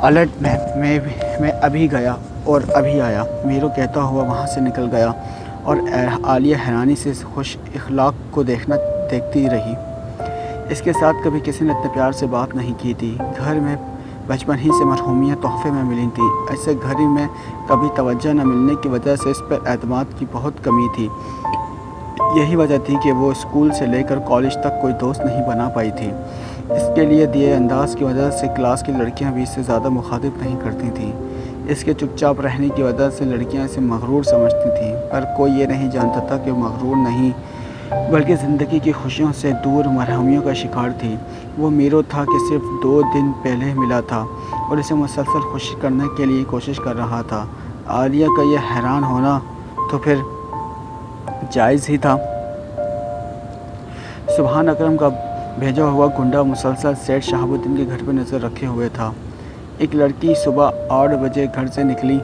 अलर्ट मैम, मैं अभी गया और अभी आया, मीरू कहता हुआ वहाँ से निकल गया और आलिया हैरानी से खुश इखलाक को देखती रही। इसके साथ कभी किसी ने इतने प्यार से बात नहीं की थी। घर में बचपन ही से मरहूमियाँ तोहफे में मिली थी। ऐसे घर में कभी तवज्जो न मिलने की वजह से इस पर एतमाद की बहुत कमी थी। यही वजह थी कि वो स्कूल से लेकर कॉलेज तक कोई दोस्त नहीं बना पाई थी। इसके लिए दिए अंदाज की वजह से क्लास की लड़कियां भी इससे ज़्यादा मुखातिब नहीं करती थीं। इसके चुपचाप रहने की वजह से लड़कियां इसे मगरूर समझती थीं, पर कोई ये नहीं जानता था कि वो मगरूर नहीं बल्कि ज़िंदगी की खुशियों से दूर मरहूमियों का शिकार थी। वो मीरू था कि सिर्फ 2 दिन पहले मिला था और इसे मुसलसल खुश करने के लिए कोशिश कर रहा था। आलिया का यह हैरान होना तो फिर जायज़ ही था। सुभान अकरम का भेजा हुआ गुंडा मुसलसल सेठ शहाबुद्दीन के घर पर नज़र रखे हुए था। एक लड़की सुबह 8 बजे घर से निकली।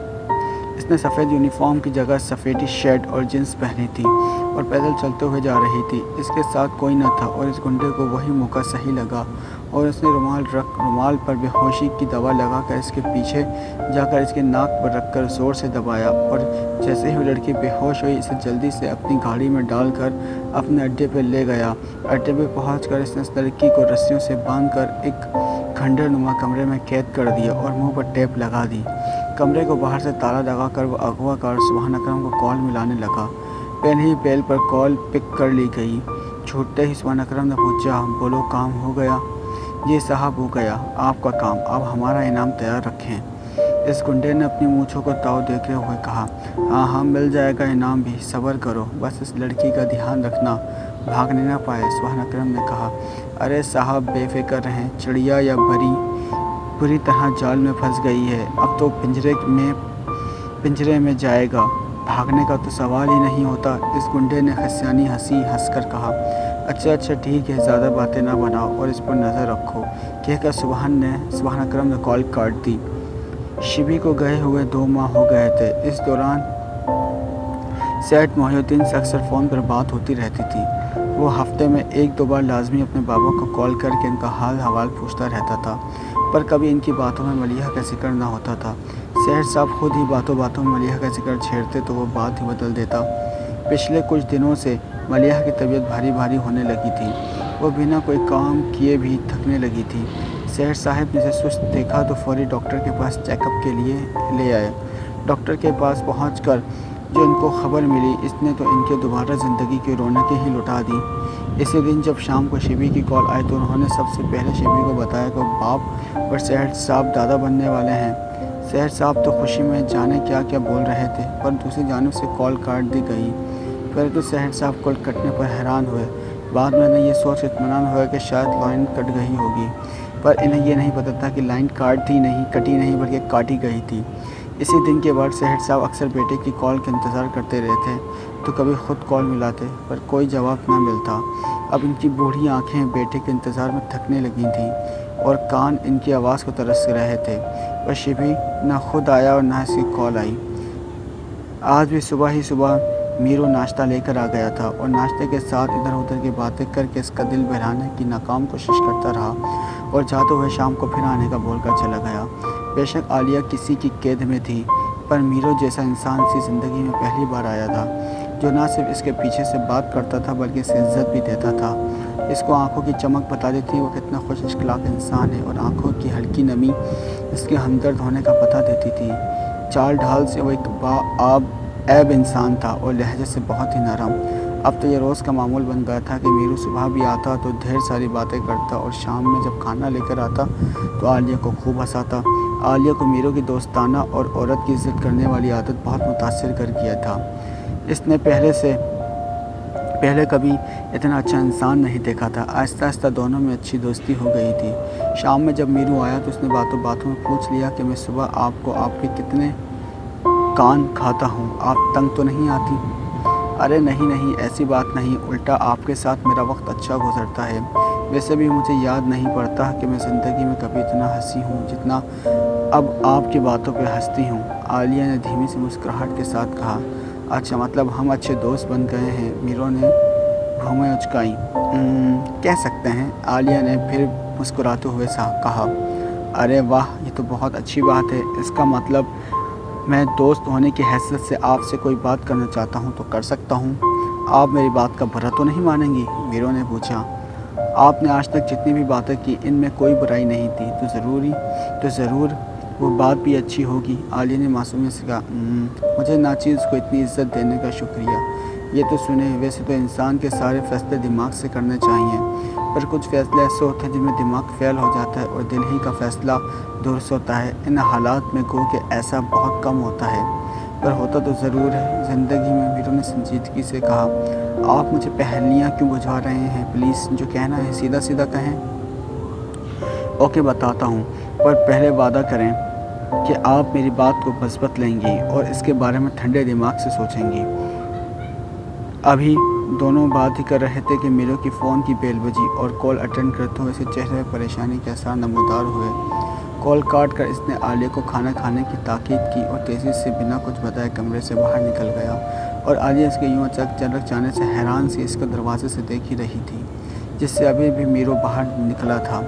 इसने सफ़ेद यूनिफॉर्म की जगह सफ़ेदी शर्ट और जींस पहनी थी और पैदल चलते हुए जा रही थी। इसके साथ कोई न था और इस गुंडे को वही मौका सही लगा और उसने रुमाल पर बेहोशी की दवा लगाकर इसके पीछे जाकर इसके नाक पर रखकर ज़ोर से दबाया और जैसे ही वो लड़की बेहोश हुई, इसे जल्दी से अपनी गाड़ी में डालकर अपने अड्डे पर ले गया। अड्डे पर पहुंचकर इसने इस लड़की को रस्सियों से बांधकर एक खंडरनुमा कमरे में कैद कर दिया और मुंह पर टेप लगा दी। कमरे को बाहर से ताला लगाकर वो अगवाकार सुभान अकरम को कॉल मिलाने लगा। पहले ही बेल पर कॉल पिक कर ली गई। छूटते ही सुभान अकरम ने पूछा, बोलो काम हो गया? जी साहब हो गया, आपका काम, अब हमारा इनाम तैयार रखें। इस गुंडे ने अपनी मूँछों को ताव देते हुए कहा, हाँ मिल जाएगा इनाम भी, सब्र करो, बस इस लड़की का ध्यान रखना भागने ना पाए। सुभान अकरम ने कहा, अरे साहब बेफिक्र रहें, चिड़िया या बुरी तरह जाल में फंस गई है, अब तो पिंजरे में जाएगा, भागने का तो सवाल ही नहीं होता। इस गुंडे ने हंसी हंसकर कहा, अच्छा ठीक है, ज़्यादा बातें ना बनाओ और इस पर नज़र रखो। कहकर सुभान अकरम ने कॉल काट दी। शिबी को गए हुए 2 माह हो गए थे। इस दौरान सेठ मोहिउद्दीन से अक्सर फ़ोन पर बात होती रहती थी। वो हफ्ते में 1-2 बार लाजमी अपने बाबा को कॉल करके इनका हाल हवाल पूछता रहता था, पर कभी इनकी बातों में मलिहा का जिक्र ना होता था। सेठ साहब खुद ही बातों में मलिहा का जिक्र छेड़ते तो वो बात ही बदल देता। पिछले कुछ दिनों से मलिहा की तबीयत भारी होने लगी थी। वो बिना कोई काम किए भी थकने लगी थी। सेठ साहब ने इसे सुस्त देखा तो फौरी डॉक्टर के पास चेकअप के लिए ले आए। डॉक्टर के पास पहुंचकर जो इनको खबर मिली, इसने तो इनके दोबारा ज़िंदगी की रौनकें ही लुटा दी। इसी दिन जब शाम को शिबी की कॉल आई तो उन्होंने सबसे पहले शिबी को बताया कि बाप और सेठ साहब दादा बनने वाले हैं। सेठ साहब तो खुशी में जाने क्या बोल रहे थे, पर दूसरी जानिब से कॉल काट दी गई। पहले तो सेठ साहब कॉल कटने पर हैरान हुए, बाद में इन्हें ये सोच इत्मीनान हुआ कि शायद लाइन कट गई होगी, पर इन्हें ये नहीं पता था कि लाइन कटी नहीं बल्कि काटी गई थी। इसी दिन के बाद सेठ साहब अक्सर बेटे की कॉल का इंतज़ार करते रहते, तो कभी ख़ुद कॉल मिलाते, पर कोई जवाब ना मिलता। अब इनकी बूढ़ी आंखें बेटे के इंतज़ार में थकने लगी थीं और कान इनकी आवाज़ को तरस रहे थे। पर शिबी ना खुद आया और ना इसकी कॉल आई। आज भी सुबह मीरू नाश्ता लेकर आ गया था और नाश्ते के साथ इधर उधर की बातें करके इसका दिल बहलाने की नाकाम कोशिश करता रहा और जाते हुए शाम को फिर आने का बोलकर चला गया। बेशक आलिया किसी की कैद में थी, पर मीरू जैसा इंसान इसकी ज़िंदगी में पहली बार आया था, जो ना सिर्फ इसके पीछे से बात करता था बल्कि इसे इज़्ज़त भी देता था। इसको आंखों की चमक बता देती वो कितना खुश अखलाक इंसान है और आंखों की हल्की नमी इसके हमदर्द होने का पता देती थी। चाल ढाल से वो एक ऐब इंसान था और लहजे से बहुत ही नरम। अब तो ये रोज़ का मामूल बन गया था कि मीरू सुबह भी आता तो ढेर सारी बातें करता और शाम में जब खाना लेकर आता तो आलिया को खूब हंसाता। आलिया को मीरू की दोस्ताना और औरत की इज़्ज़त करने वाली आदत बहुत मुतासिर कर किया था। इसने पहले कभी इतना अच्छा इंसान नहीं देखा था। आहिस्ता आहिस्ता दोनों में अच्छी दोस्ती हो गई थी। शाम में जब मीरू आया तो उसने बातों में पूछ लिया कि मैं सुबह आपको आपके कितने कान खाता हूँ, आप तंग तो नहीं आती? अरे नहीं, ऐसी बात नहीं, उल्टा आपके साथ मेरा वक्त अच्छा गुजरता है। वैसे भी मुझे याद नहीं पड़ता कि मैं ज़िंदगी में कभी इतना हंसी हूँ जितना اب آپ کی باتوں پہ ہنستی ہوں، عالیہ نے دھیمی سی مسکراہٹ کے ساتھ کہا۔ اچھا، مطلب ہم اچھے دوست بن گئے ہیں؟ میرو نے بھویں اچکائیں۔ کہہ سکتے ہیں، عالیہ نے پھر مسکراتے ہوئے کہا۔ ارے واہ، یہ تو بہت اچھی بات ہے۔ اس کا مطلب میں دوست ہونے کی حیثیت سے آپ سے کوئی بات کرنا چاہتا ہوں تو کر سکتا ہوں؟ آپ میری بات کا برا تو نہیں مانیں گی؟ میرو نے پوچھا۔ آپ نے آج تک جتنی بھی باتیں کی ان میں کوئی برائی نہیں تھی، تو ضرور وہ بات بھی اچھی ہوگی۔ عالیہ نے معصومیت سے کہا۔ مجھے ناچیز کو اتنی عزت دینے کا شکریہ۔ یہ تو سنیں، ویسے تو انسان کے سارے فیصلے دماغ سے کرنے چاہیے، پر کچھ فیصلے ایسے ہوتے ہیں جن میں دماغ فیل ہو جاتا ہے اور دل ہی کا فیصلہ درست ہوتا ہے۔ ان حالات میں گو کہ ایسا بہت کم ہوتا ہے، پر ہوتا تو ضرور ہے زندگی میں۔ میرو نے سنجیدگی سے کہا۔ آپ مجھے پہلیاں کیوں بجھا رہے ہیں؟ پلیز، جو کہنا ہے سیدھا سیدھا کہیں۔ اوکے، بتاتا ہوں، پر پہلے وعدہ کریں کہ آپ میری بات کو مثبت لیں گی اور اس کے بارے میں ٹھنڈے دماغ سے سوچیں گی۔ ابھی دونوں بات ہی کر رہے تھے کہ میرو کی فون کی بیل بجی اور کال اٹینڈ کرتے ہوئے اسے چہرے پر پریشانی کے آثار نمودار ہوئے۔ کال کاٹ کر اس نے عالیہ کو کھانا کھانے کی تاکید کی اور تیزی سے بنا کچھ بتائے کمرے سے باہر نکل گیا، اور عالیہ اس کے یوں اچانک چلک جانے سے حیران سی اس کو دروازے سے دیکھ ہی رہی تھی جس سے ابھی بھی میرو باہر نکلا تھا۔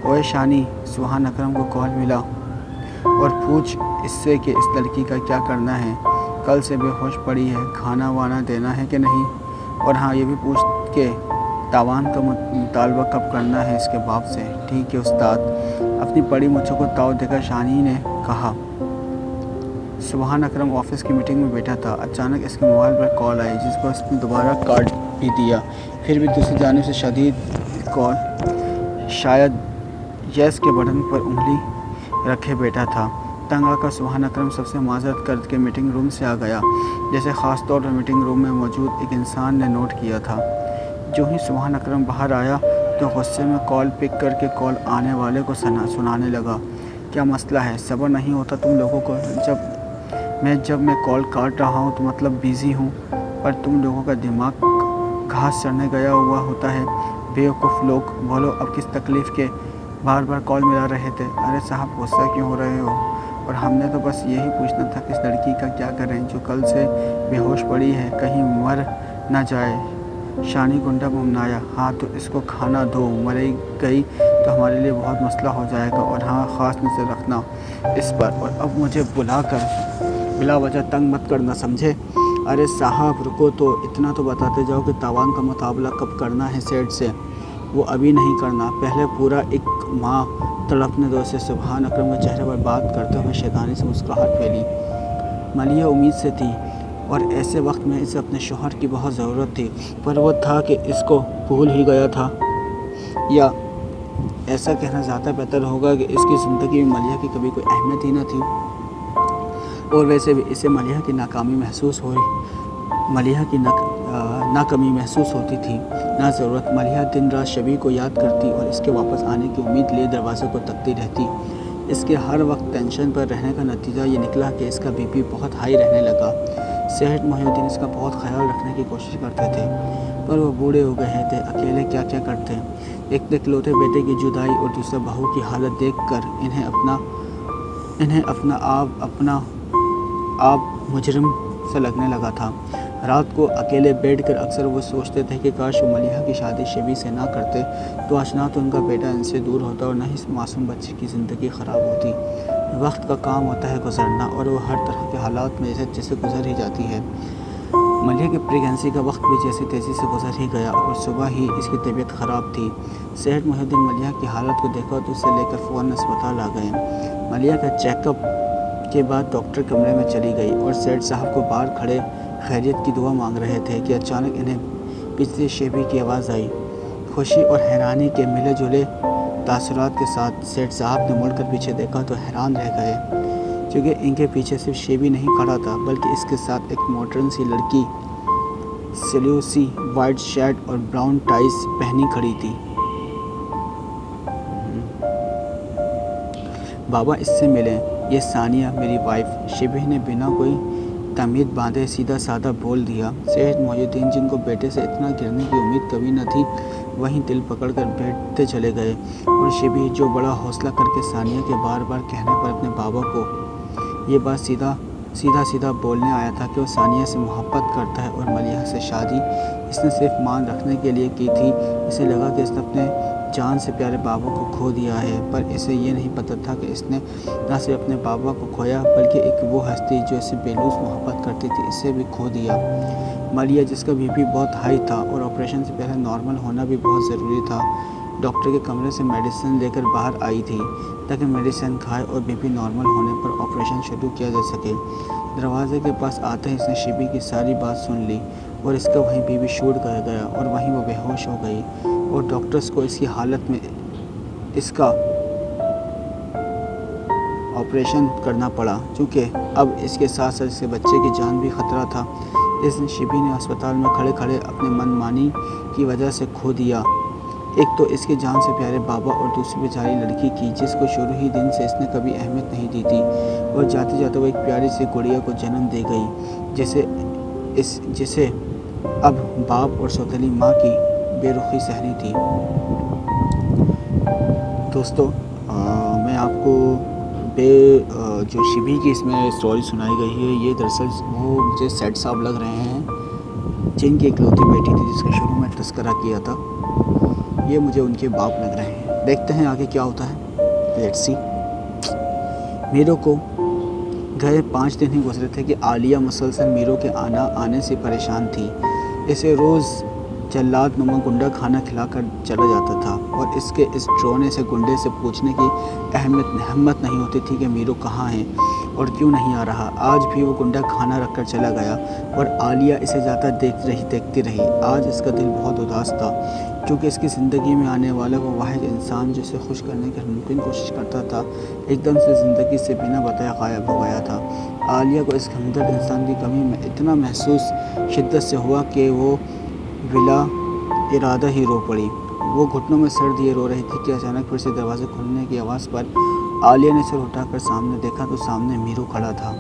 اوے شانی، سبحان اکرم کو کال ملا اور پوچھ اس سے کہ اس لڑکی کا کیا کرنا ہے، کل سے بے ہوش پڑی ہے، کھانا وانا دینا ہے کہ نہیں، اور ہاں یہ بھی پوچھ کہ تاوان کا مطالبہ کب کرنا ہے اس کے باپ سے۔ ٹھیک ہے استاد، اپنی پڑی مچھوں کو تاؤ دے کر شانی نے کہا۔ سبحان اکرم آفس کی میٹنگ میں بیٹھا تھا، اچانک اس کے موبائل پر کال آئی جس کو اس نے دوبارہ کاٹ بھی دیا، پھر بھی دوسری جانب سے شدید کال۔ شاید یس کے بٹن پر انگلی رکھے بیٹھا تھا۔ تنگ آ کر سبحان اکرم سب سے معذرت کر کے میٹنگ روم سے آ گیا، جیسے خاص طور پر میٹنگ روم میں موجود ایک انسان نے نوٹ کیا تھا۔ جو ہی سبحان اکرم باہر آیا تو غصے میں کال پک کر کے کال آنے والے کو سنانے لگا۔ کیا مسئلہ ہے؟ صبر نہیں ہوتا تم لوگوں کو؟ جب میں کال کاٹ رہا ہوں تو مطلب بیزی ہوں، پر تم لوگوں کا دماغ گھاس چڑھنے گیا ہوا ہوتا ہے۔ بیوقوف لوگ، بولو اب کس تکلیف کے بار بار کال ملا رہے تھے؟ ارے صاحب، غصہ کیوں ہو رہے ہو؟ اور ہم نے تو بس یہی پوچھنا تھا کہ اس لڑکی کا کیا کریں جو کل سے بے ہوش پڑی ہے، کہیں مر نہ جائے۔ شانی گنڈا منایا۔ ہاں تو اس کو کھانا دو، مر گئی تو ہمارے لیے بہت مسئلہ ہو جائے گا، اور ہاں خاص نظر رکھنا اس پر، اور اب مجھے بلا کر بلا وجہ تنگ مت کرنا، سمجھے؟ ارے صاحب رکو تو، اتنا تو بتاتے جاؤ کہ تاوان کا مقابلہ کب کرنا ہے سیٹ سے۔ وہ ابھی نہیں کرنا، پہلے پورا ایک ماہ تڑپنے دو اسے۔ سبحان اکرم کے چہرے پر بات کرتے ہوئے شیطانی سے مسکراہٹ پھیلی۔ ملیحہ امید سے تھی اور ایسے وقت میں اسے اپنے شوہر کی بہت ضرورت تھی، پر وہ تھا کہ اس کو بھول ہی گیا تھا، یا ایسا کہنا زیادہ بہتر ہوگا کہ اس کی زندگی میں ملیحہ کی کبھی کوئی اہمیت ہی نہ تھی۔ اور ویسے بھی اسے ملیحہ کی ناکامی محسوس ناکامی محسوس ہوتی تھی، نہ ضرورت۔ ملیحہ دن رات شبی کو یاد کرتی اور اس کے واپس آنے کی امید لیے دروازے کو تکتی رہتی۔ اس کے ہر وقت ٹینشن پر رہنے کا نتیجہ یہ نکلا کہ اس کا بی پی بہت ہائی رہنے لگا۔ سیٹھ محی الدین اس کا بہت خیال رکھنے کی کوشش کرتے تھے، پر وہ بوڑھے ہو گئے تھے، اکیلے کیا کیا کرتے۔ ایک اکلوتے بیٹے کی جدائی اور دوسرے بہو کی حالت دیکھ کر انہیں اپنا آپ مجرم سے لگنے لگا تھا۔ رات کو اکیلے بیٹھ کر اکثر وہ سوچتے تھے کہ کاش وہ ملیحہ کی شادی شبی سے نہ کرتے تو آج نہ تو ان کا بیٹا ان سے دور ہوتا اور نہ ہی اس معصوم بچے کی زندگی خراب ہوتی۔ وقت کا کام ہوتا ہے گزرنا، اور وہ ہر طرح کے حالات میں جیسے گزر ہی جاتی ہے۔ ملیحہ کی پریگنینسی کا وقت بھی جیسے تیزی سے گزر ہی گیا اور صبح ہی اس کی طبیعت خراب تھی۔ سیٹھ محی الدین ملیحہ کی حالت کو دیکھا تو اسے لے کر فوراً اسپتال آ گئے۔ ملیحہ کا چیک اپ کے بعد ڈاکٹر کمرے میں چلی گئی اور سیٹھ صاحب کو باہر کھڑے خیریت کی دعا مانگ رہے تھے کہ اچانک انہیں پچھلی شیبی کی آواز آئی۔ خوشی اور حیرانی کے ملے جلے تاثرات کے ساتھ سیٹھ صاحب نے مڑ کر پیچھے دیکھا تو حیران رہ گئے، کیونکہ ان کے پیچھے صرف شیبی نہیں کھڑا تھا بلکہ اس کے ساتھ ایک ماڈرن سی لڑکی سلیو سی وائٹ شرٹ اور براؤن ٹائز پہنی کھڑی تھی۔ بابا اس سے ملیں، یہ ثانیہ میری وائف۔ شیبی نے بنا کوئی تمہید باندھے سیدھا سادہ بول دیا۔ سیٹھ محی الدین جن کو بیٹے سے اتنا گرنے کی امید کبھی نہ تھی، वहीं दिल पकड़कर बैठते चले गए। और शिबी जो बड़ा हौसला करके सानिया के बार बार कहने पर अपने बाबा को ये बात सीधा बोलने आया था कि वो सानिया से मोहब्बत करता है और मलिहा से शादी इसने सिर्फ मान रखने के लिए की थी। इसे लगा कि इसने अपने जान से प्यारे बाबा को खो दिया है, पर इसे ये नहीं पता था कि इसने न सिर्फ अपने बाबा को खोया बल्कि एक वो हस्ती जो इसे बेलूस मोहब्बत करती थी इसे भी खो दिया। मलिया जिसका बीपी बहुत हाई था और ऑपरेशन से पहले नॉर्मल होना भी बहुत ज़रूरी था, डॉक्टर के कमरे से मेडिसिन लेकर बाहर आई थी ताकि मेडिसिन खाए और बीपी नॉर्मल होने पर ऑपरेशन शुरू किया जा सके। दरवाजे के पास आते ही इसने शिबी की सारी बात सुन ली और इसका वहीं बीपी शूट कर गया और वहीं वो बेहोश हो गई और डॉक्टर्स को इसकी हालत में इसका ऑपरेशन करना पड़ा क्योंकि अब इसके साथ साथ इसके बच्चे की जान भी खतरा था। इस दिन शिबी ने अस्पताल में खड़े खड़े अपने मनमानी की वजह से खो दिया, एक तो इसके जान से प्यारे बाबा और दूसरी बेचारी लड़की की जिसको शुरू ही दिन से इसने कभी अहमियत नहीं दी थी और जाते जाते वो एक प्यारी सी गुड़िया को जन्म दे गई जिसे अब बाप और सौतेली माँ की बेरुखी सहनी थी। दोस्तों मैं आपको जो शिबी की इसमें स्टोरी सुनाई गई है ये दरअसल वो मुझे सेठ साहब लग रहे हैं जिनकी इकलौती बेटी थी जिसका शुरू में तस्करा किया था। ये मुझे उनके बाप लग रहे हैं। देखते हैं आगे क्या होता है। Let's see. मीरू को गए 5 दिन ही गुजरे थे कि आलिया मुसलसल मीरू के आने से परेशान थी। इसे रोज़ जल्लाद नुमा गुंडा खाना खिलाकर चला जाता था और इसके इस ड्रोने से गुंडे से पूछने की हिम्मत नहीं होती थी कि मीरू कहाँ है और क्यों नहीं आ रहा। आज भी वो गुंडा खाना रख कर चला गया और आलिया इसे जाता देखती रही। आज इसका दिल बहुत उदास था क्योंकि इसकी ज़िंदगी में आने वाला वो वाहिद इंसान जो इसे खुश करने की मुमकिन कोशिश करता था एकदम से ज़िंदगी से बिना बताए गायब हो गया था। आलिया को इस हमदर्द इंसान की कमी में इतना महसूस शिद्दत से हुआ कि वो बिला इरादा ही रो पड़ी। वो घुटनों में सर दिए रो रही थी कि अचानक फिर से दरवाज़े खुलने की आवाज़ पर आलिया ने सिर उठाकर सामने देखा तो सामने मीरू खड़ा था।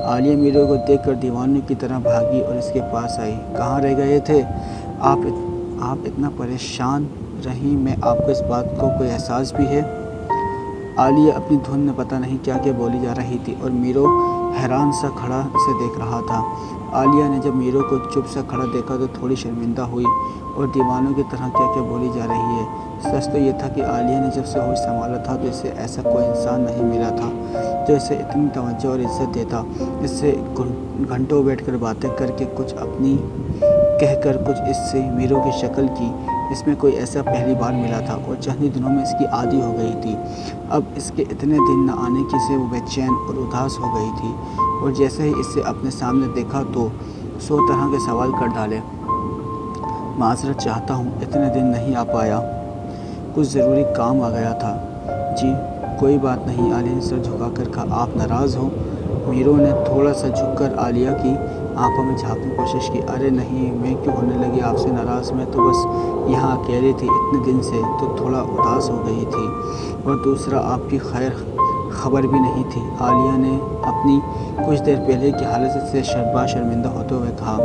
आलिया मीरू को देखकर दीवाने की तरह भागी और इसके पास आई। कहाँ रह गए थे आप इतना परेशान रही, मैं आपको इस बात को कोई एहसास भी है। आलिया अपनी धुन में पता नहीं क्या क्या बोली जा रही थी और मीरू हैरान सा खड़ा से देख रहा था। आलिया ने जब मीरू को चुप सा खड़ा देखा तो थोड़ी शर्मिंदा हुई और दीवानों की तरह क्या क्या बोली जा रही है। सच तो ये था कि आलिया ने जब से होश संभाला था तो इसे ऐसा कोई इंसान नहीं मिला था जो इसे इतनी तवज्जो और इज़्ज़त देता। इससे घंटों बैठकर बातें करके कुछ अपनी कहकर कुछ इससे मीरू की शक्ल की इसमें कोई ऐसा पहली बार मिला था और चंद ही दिनों में इसकी आदी हो गई थी। अब इसके इतने दिन न आने की से वो बेचैन और उदास हो गई थी और जैसे ही इसे अपने सामने देखा तो 100 तरह के सवाल कर डाले। माज़रत चाहता हूँ इतने दिन नहीं आ पाया, कुछ ज़रूरी काम आ गया था। जी कोई बात नहीं, आलिया ने सर झुकाकर कहा। आप नाराज़ हो? मीरू ने थोड़ा सा झुककर आलिया की आंखों में झांकने की कोशिश की। अरे नहीं, मैं क्यों होने लगी आपसे नाराज़, मैं तो बस यहाँ अकेली थी इतने दिन से तो थोड़ा उदास हो गई थी और दूसरा आपकी खैर खबर भी नहीं थी। आलिया ने अपनी कुछ देर पहले की हालत से शर्मिंदा होते हुए कहा।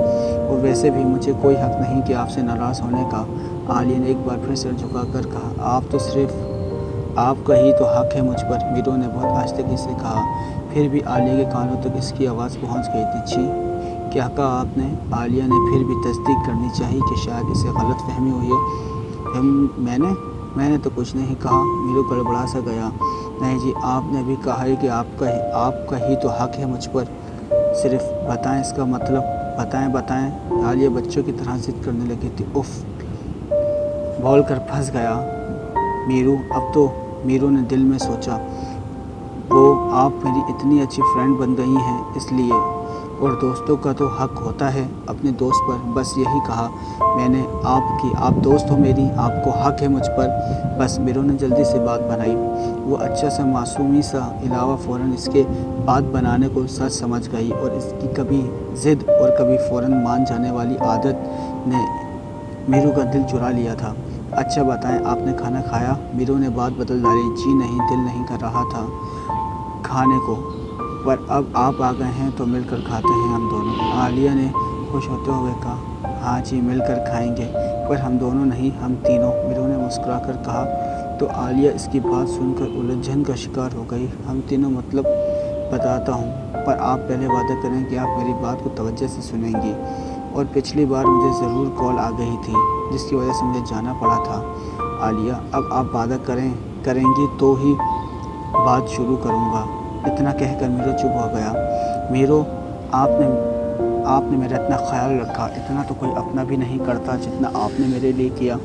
और वैसे भी मुझे कोई हक़ नहीं कि आपसे नाराज़ होने का। आलिया ने एक बार फिर सर झुकाकर कहा। आप तो सिर्फ आपका ही तो हक़ है मुझ पर, मीरू ने बहुत आहिस्ते से कहा। फिर भी आलिया के कानों तक इसकी आवाज़ पहुंच गई थी। छी, क्या कहा आपने? आलिया ने फिर भी तस्दीक करनी चाहिए कि शायद इसे गलत फहमी हुई हो। मैंने तो कुछ नहीं कहा। मीरू गड़बड़ा सा गया। नहीं जी, आपने भी कहा है कि आपका ही तो हक़ है मुझ पर। सिर्फ बताएं इसका मतलब, बताएं। आलिया बच्चों की तरह जिद करने लगी थी। उफ, बोल कर फंस गया मीरू। अब तो मीरू ने दिल में सोचा, वो आप मेरी इतनी अच्छी फ्रेंड बन गई हैं इसलिए, और दोस्तों का तो हक़ होता है अपने दोस्त पर। बस यही कहा मैंने आप दोस्त हो मेरी, आपको हक़ है मुझ पर। बस मीरू ने जल्दी से बात बनाई। वो अच्छा सा मासूमी सा अलावा फ़ौरन इसके बात बनाने को सच समझ गई और इसकी कभी ज़िद और कभी फ़ौरन मान जाने वाली आदत ने मीरू का दिल चुरा लिया था। अच्छा बताएं, आपने खाना खाया? मीरू ने बात बदल डाली। जी नहीं, दिल नहीं कर रहा था खाने को, पर अब आप आ गए हैं तो मिलकर खाते हैं हम दोनों। आलिया ने खुश होते हुए कहा। हाँ जी, मिलकर खाएंगे। पर हम दोनों नहीं, हम तीनों, मीरू ने मुस्कुरा कर कहा। तो आलिया इसकी बात सुनकर उलझन का शिकार हो गई। हम तीनों मतलब बताता हूँ, पर आप पहले वादा करें कि आप मेरी बात को तवज्जो से सुनेंगी। और पिछली बार मुझे ज़रूर कॉल आ गई थी, जिसकी वजह से मुझे जाना पड़ा था। आलिया, अब आप वादा करेंगी तो ही बात शुरू करूँगा। इतना कहकर मीरू चुप हो गया। मीरू, आपने मेरा इतना ख्याल रखा, इतना तो कोई अपना भी नहीं करता जितना आपने मेरे लिए किया।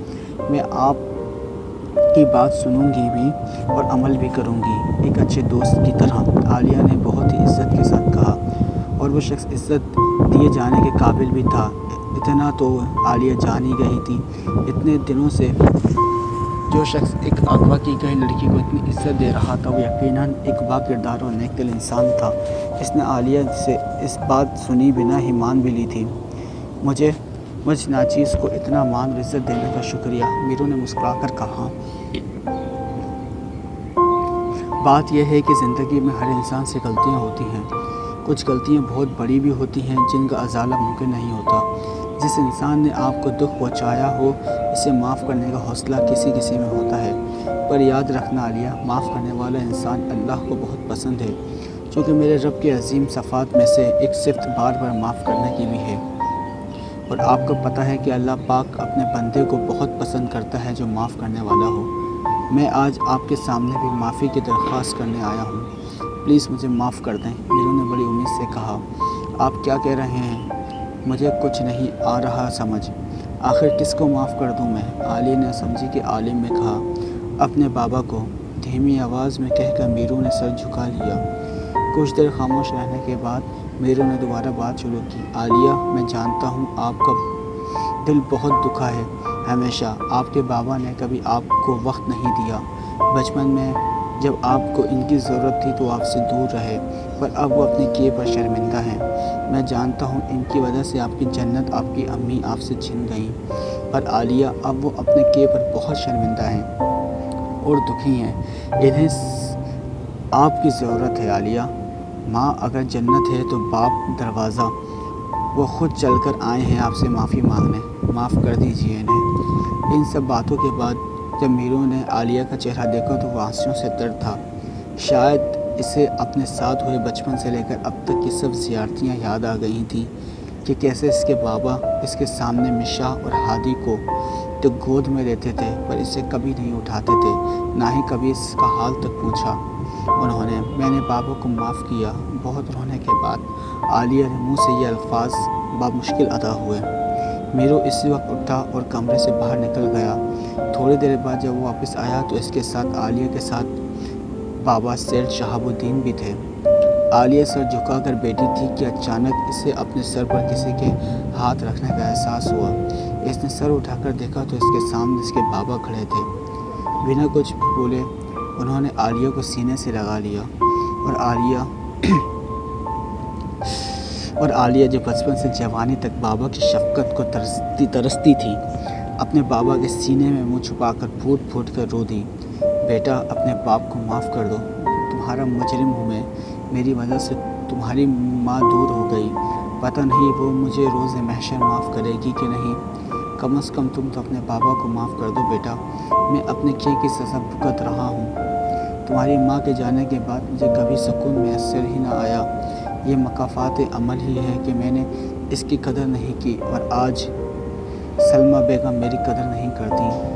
मैं आपकी बात सुनूंगी भी और अमल भी करूंगी, एक अच्छे दोस्त की तरह, आलिया ने बहुत ही इज्जत के साथ कहा। और वो शख्स इज्जत दिए जाने के काबिल भी था। इतना तो आलिया जान ही गई थी। इतने दिनों से जो शख्स एक अगवा की गई लड़की को इतनी इज्जत दे रहा था, वो यकीनन एक बाकिरदार और नेक दिल इंसान था। इसने आलिया से इस बात सुनी बिना ही मान भी ली थी। मुझ नाचीज़ को इतना मान और इज्जत देने का शुक्रिया, मीरू ने मुस्कुराकर कहा। बात यह है कि ज़िंदगी में हर इंसान से गलतियाँ होती हैं। कुछ गलतियाँ बहुत बड़ी भी होती हैं जिनका अजाला मुमकिन नहीं होता। जिस इंसान ने आपको दुख पहुंचाया हो, इसे माफ़ करने का हौसला किसी में होता है। पर याद रखना आलिया, माफ़ करने वाला इंसान अल्लाह को बहुत पसंद है, क्योंकि मेरे रब के अजीम सफ़ात में से एक सिफ्त बार बार माफ़ करने की भी है। और आपको पता है कि अल्लाह पाक अपने बंदे को बहुत पसंद करता है जो माफ़ करने वाला हो। मैं आज आपके सामने भी माफ़ी की दरख्वास्त करने आया हूँ। प्लीज़ मुझे माफ़ कर दें, मीरू ने बड़ी उम्मीद से कहा। आप क्या कह रहे हैं? मुझे कुछ नहीं आ रहा समझ। आखिर किसको माफ़ कर दूं मैं? आलिया ने समझी के आलिम में कहा। अपने बाबा को, धीमी आवाज़ में कहकर मीरू ने सर झुका लिया। कुछ देर खामोश रहने के बाद मीरू ने दोबारा बात शुरू की। आलिया, मैं जानता हूँ आपका दिल बहुत दुखा है। हमेशा आपके बाबा ने कभी आपको वक्त नहीं दिया। बचपन में जब आपको इनकी ज़रूरत थी तो आपसे दूर रहे, पर अब वो अपने किए पर शर्मिंदा हैं। मैं जानता हूँ इनकी वजह से आपकी जन्नत, आपकी अम्मी आपसे छिन गई। पर आलिया, अब वो अपने किए पर बहुत शर्मिंदा हैं और दुखी हैं। इन्हें आपकी ज़रूरत है आलिया। माँ अगर जन्नत है तो बाप दरवाज़ा। वो ख़ुद चलकर आए हैं आपसे माफ़ी मांगने। माफ़ कर दीजिए इन्हें। इन सब बातों के बाद जब मीरू ने आलिया का चेहरा देखा तो वो आंसुओं से तर था। शायद इसे अपने साथ हुए बचपन से लेकर अब तक की सब ज़ियारतियाँ याद आ गई थीं कि कैसे इसके बाबा इसके सामने मिशा और हादी को तो गोद में लेते थे, पर इसे कभी नहीं उठाते थे, ना ही कभी इसका हाल तक पूछा उन्होंने। मैंने बाबा को माफ़ किया। बहुत रोने के बाद आलिया ने मुँह से ये अल्फाज बामुश्किल अदा हुए। मीरू इसी वक्त उठा और कमरे से बाहर निकल गया। थोड़ी देर बाद जब वो वापस आया तो इसके साथ आलिया के साथ बाबा सैयद शहाबुद्दीन भी थे। आलिया सर झुकाकर बैठी थी कि अचानक इसे अपने सर पर किसी के हाथ रखने का एहसास हुआ। इसने सर उठाकर देखा तो इसके सामने इसके बाबा खड़े थे। बिना कुछ बोले उन्होंने आलिया को सीने से लगा लिया। और आलिया जो बचपन से जवानी तक बाबा की शफकत को तरसती थी, अपने बाबा के सीने में मुँह छुपाकर फूट फूट कर रो दी। बेटा, अपने बाप को माफ़ कर दो। तुम्हारा मुजरिम हूँ मैं। मेरी वजह से तुम्हारी माँ दूर हो गई। पता नहीं वो मुझे रोज़ महशर माफ़ करेगी कि नहीं। कम से कम तुम तो अपने बाबा को माफ़ कर दो बेटा। मैं अपने किए की सज़ा भुगत रहा हूँ। तुम्हारी माँ के जाने के बाद मुझे कभी सुकून मैसर ही ना आया। ये मकाफ़ात अमल ही है कि मैंने इसकी कदर नहीं की और आज सलमा बेगम मेरी कदर नहीं करती।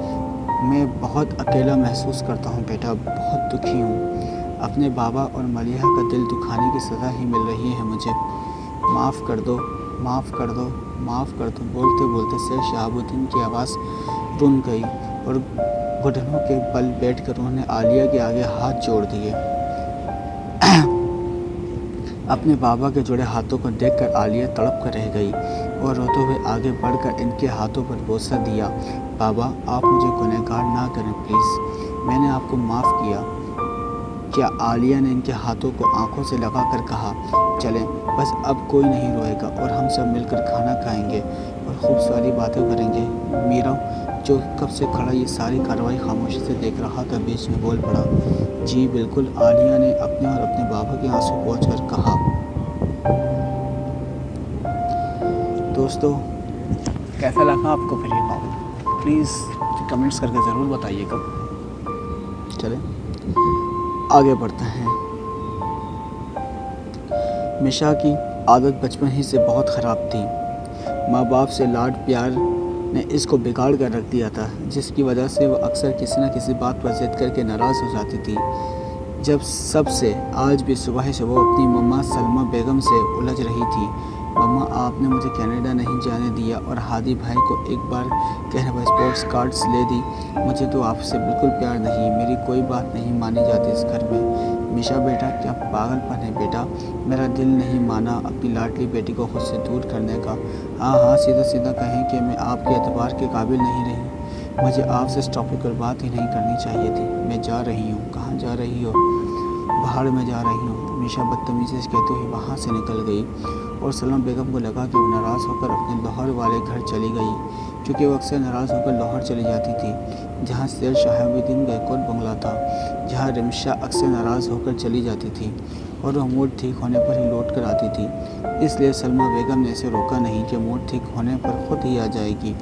मैं बहुत अकेला महसूस करता हूँ बेटा, बहुत दुखी हूँ। अपने बाबा और मलिहा का दिल दुखाने की सज़ा ही मिल रही है मुझे। माफ़ कर दो, माफ़ कर दो, माफ़ कर दो। बोलते बोलते सैयद शहाबुद्दीन की आवाज़ रुन गई और घुटनों के बल बैठकर उन्होंने आलिया के आगे हाथ जोड़ दिए। अपने बाबा के जुड़े हाथों को देखकर आलिया तड़प कर रह गई और रोते हुए आगे बढ़कर इनके हाथों पर बोसा दिया। बाबा, आप मुझे गुनहगार ना करें प्लीज़, मैंने आपको माफ़ किया। क्या? आलिया ने इनके हाथों को आंखों से लगाकर कहा। चलें, बस अब कोई नहीं रोएगा और हम सब मिलकर खाना खाएंगे और खूब सारी बातें करेंगे। मीरा, जो कब से खड़ा ये सारी कार्रवाई खामोशी से देख रहा था, बीच में बोल पड़ा। जी बिल्कुल, आलिया ने अपने और अपने बाबा के आंसू पोंछकर कहा। दोस्तों, कैसा लगा आपको फिर ये नॉवल? پلیز کمنٹس کر کے ضرور بتائیے گا۔ چلیں آگے بڑھتے ہیں۔ مشا کی عادت بچپن ہی سے بہت خراب تھی۔ ماں باپ سے لاڈ پیار نے اس کو بگاڑ کر رکھ دیا تھا، جس کی وجہ سے وہ اکثر کسی نہ کسی بات پر ضد کر کے ناراض ہو جاتی تھی۔ جب سب سے آج بھی صبح وہ اپنی مما سلمہ بیگم سے الجھ رہی تھی، مما آپ نے مجھے کینیڈا نہیں جانے دیا اور ہادی بھائی کو ایک بار کہنے پر اسپورٹس کارڈز لے دی، مجھے تو آپ سے بالکل پیار نہیں، میری کوئی بات نہیں مانی جاتی اس گھر میں۔ مشا بیٹا کیا پاگل پن ہے بیٹا، میرا دل نہیں مانا اپنی لاڈلی بیٹی کو خود سے دور کرنے کا۔ ہاں سیدھا سیدھا کہیں کہ میں آپ کے اعتبار کے قابل نہیں رہی، مجھے آپ سے اس ٹاپک پر بات ہی نہیں کرنی چاہیے تھی۔ میں جا رہی ہوں۔ کہاں جا رہی ہو؟ باہر میں جا رہی ہوں، مشا بدتمیزی سے کہتے ہوئے وہاں سے نکل گئی، اور سلمہ بیگم کو لگا کہ وہ ناراض ہو کر اپنے لاہور والے گھر چلی گئی، کیونکہ وہ اکثر ناراض ہو کر لاہور چلی جاتی تھی، جہاں سید شہاب الدین کا ایک اور بنگلہ تھا، جہاں رمشا اکثر ناراض ہو کر چلی جاتی تھی اور وہ موڈ ٹھیک ہونے پر ہی لوٹ کر آتی تھی۔ اس لیے سلمہ بیگم نے اسے روکا نہیں کہ موڈ ٹھیک ہونے پر خود ہی آ جائے گی،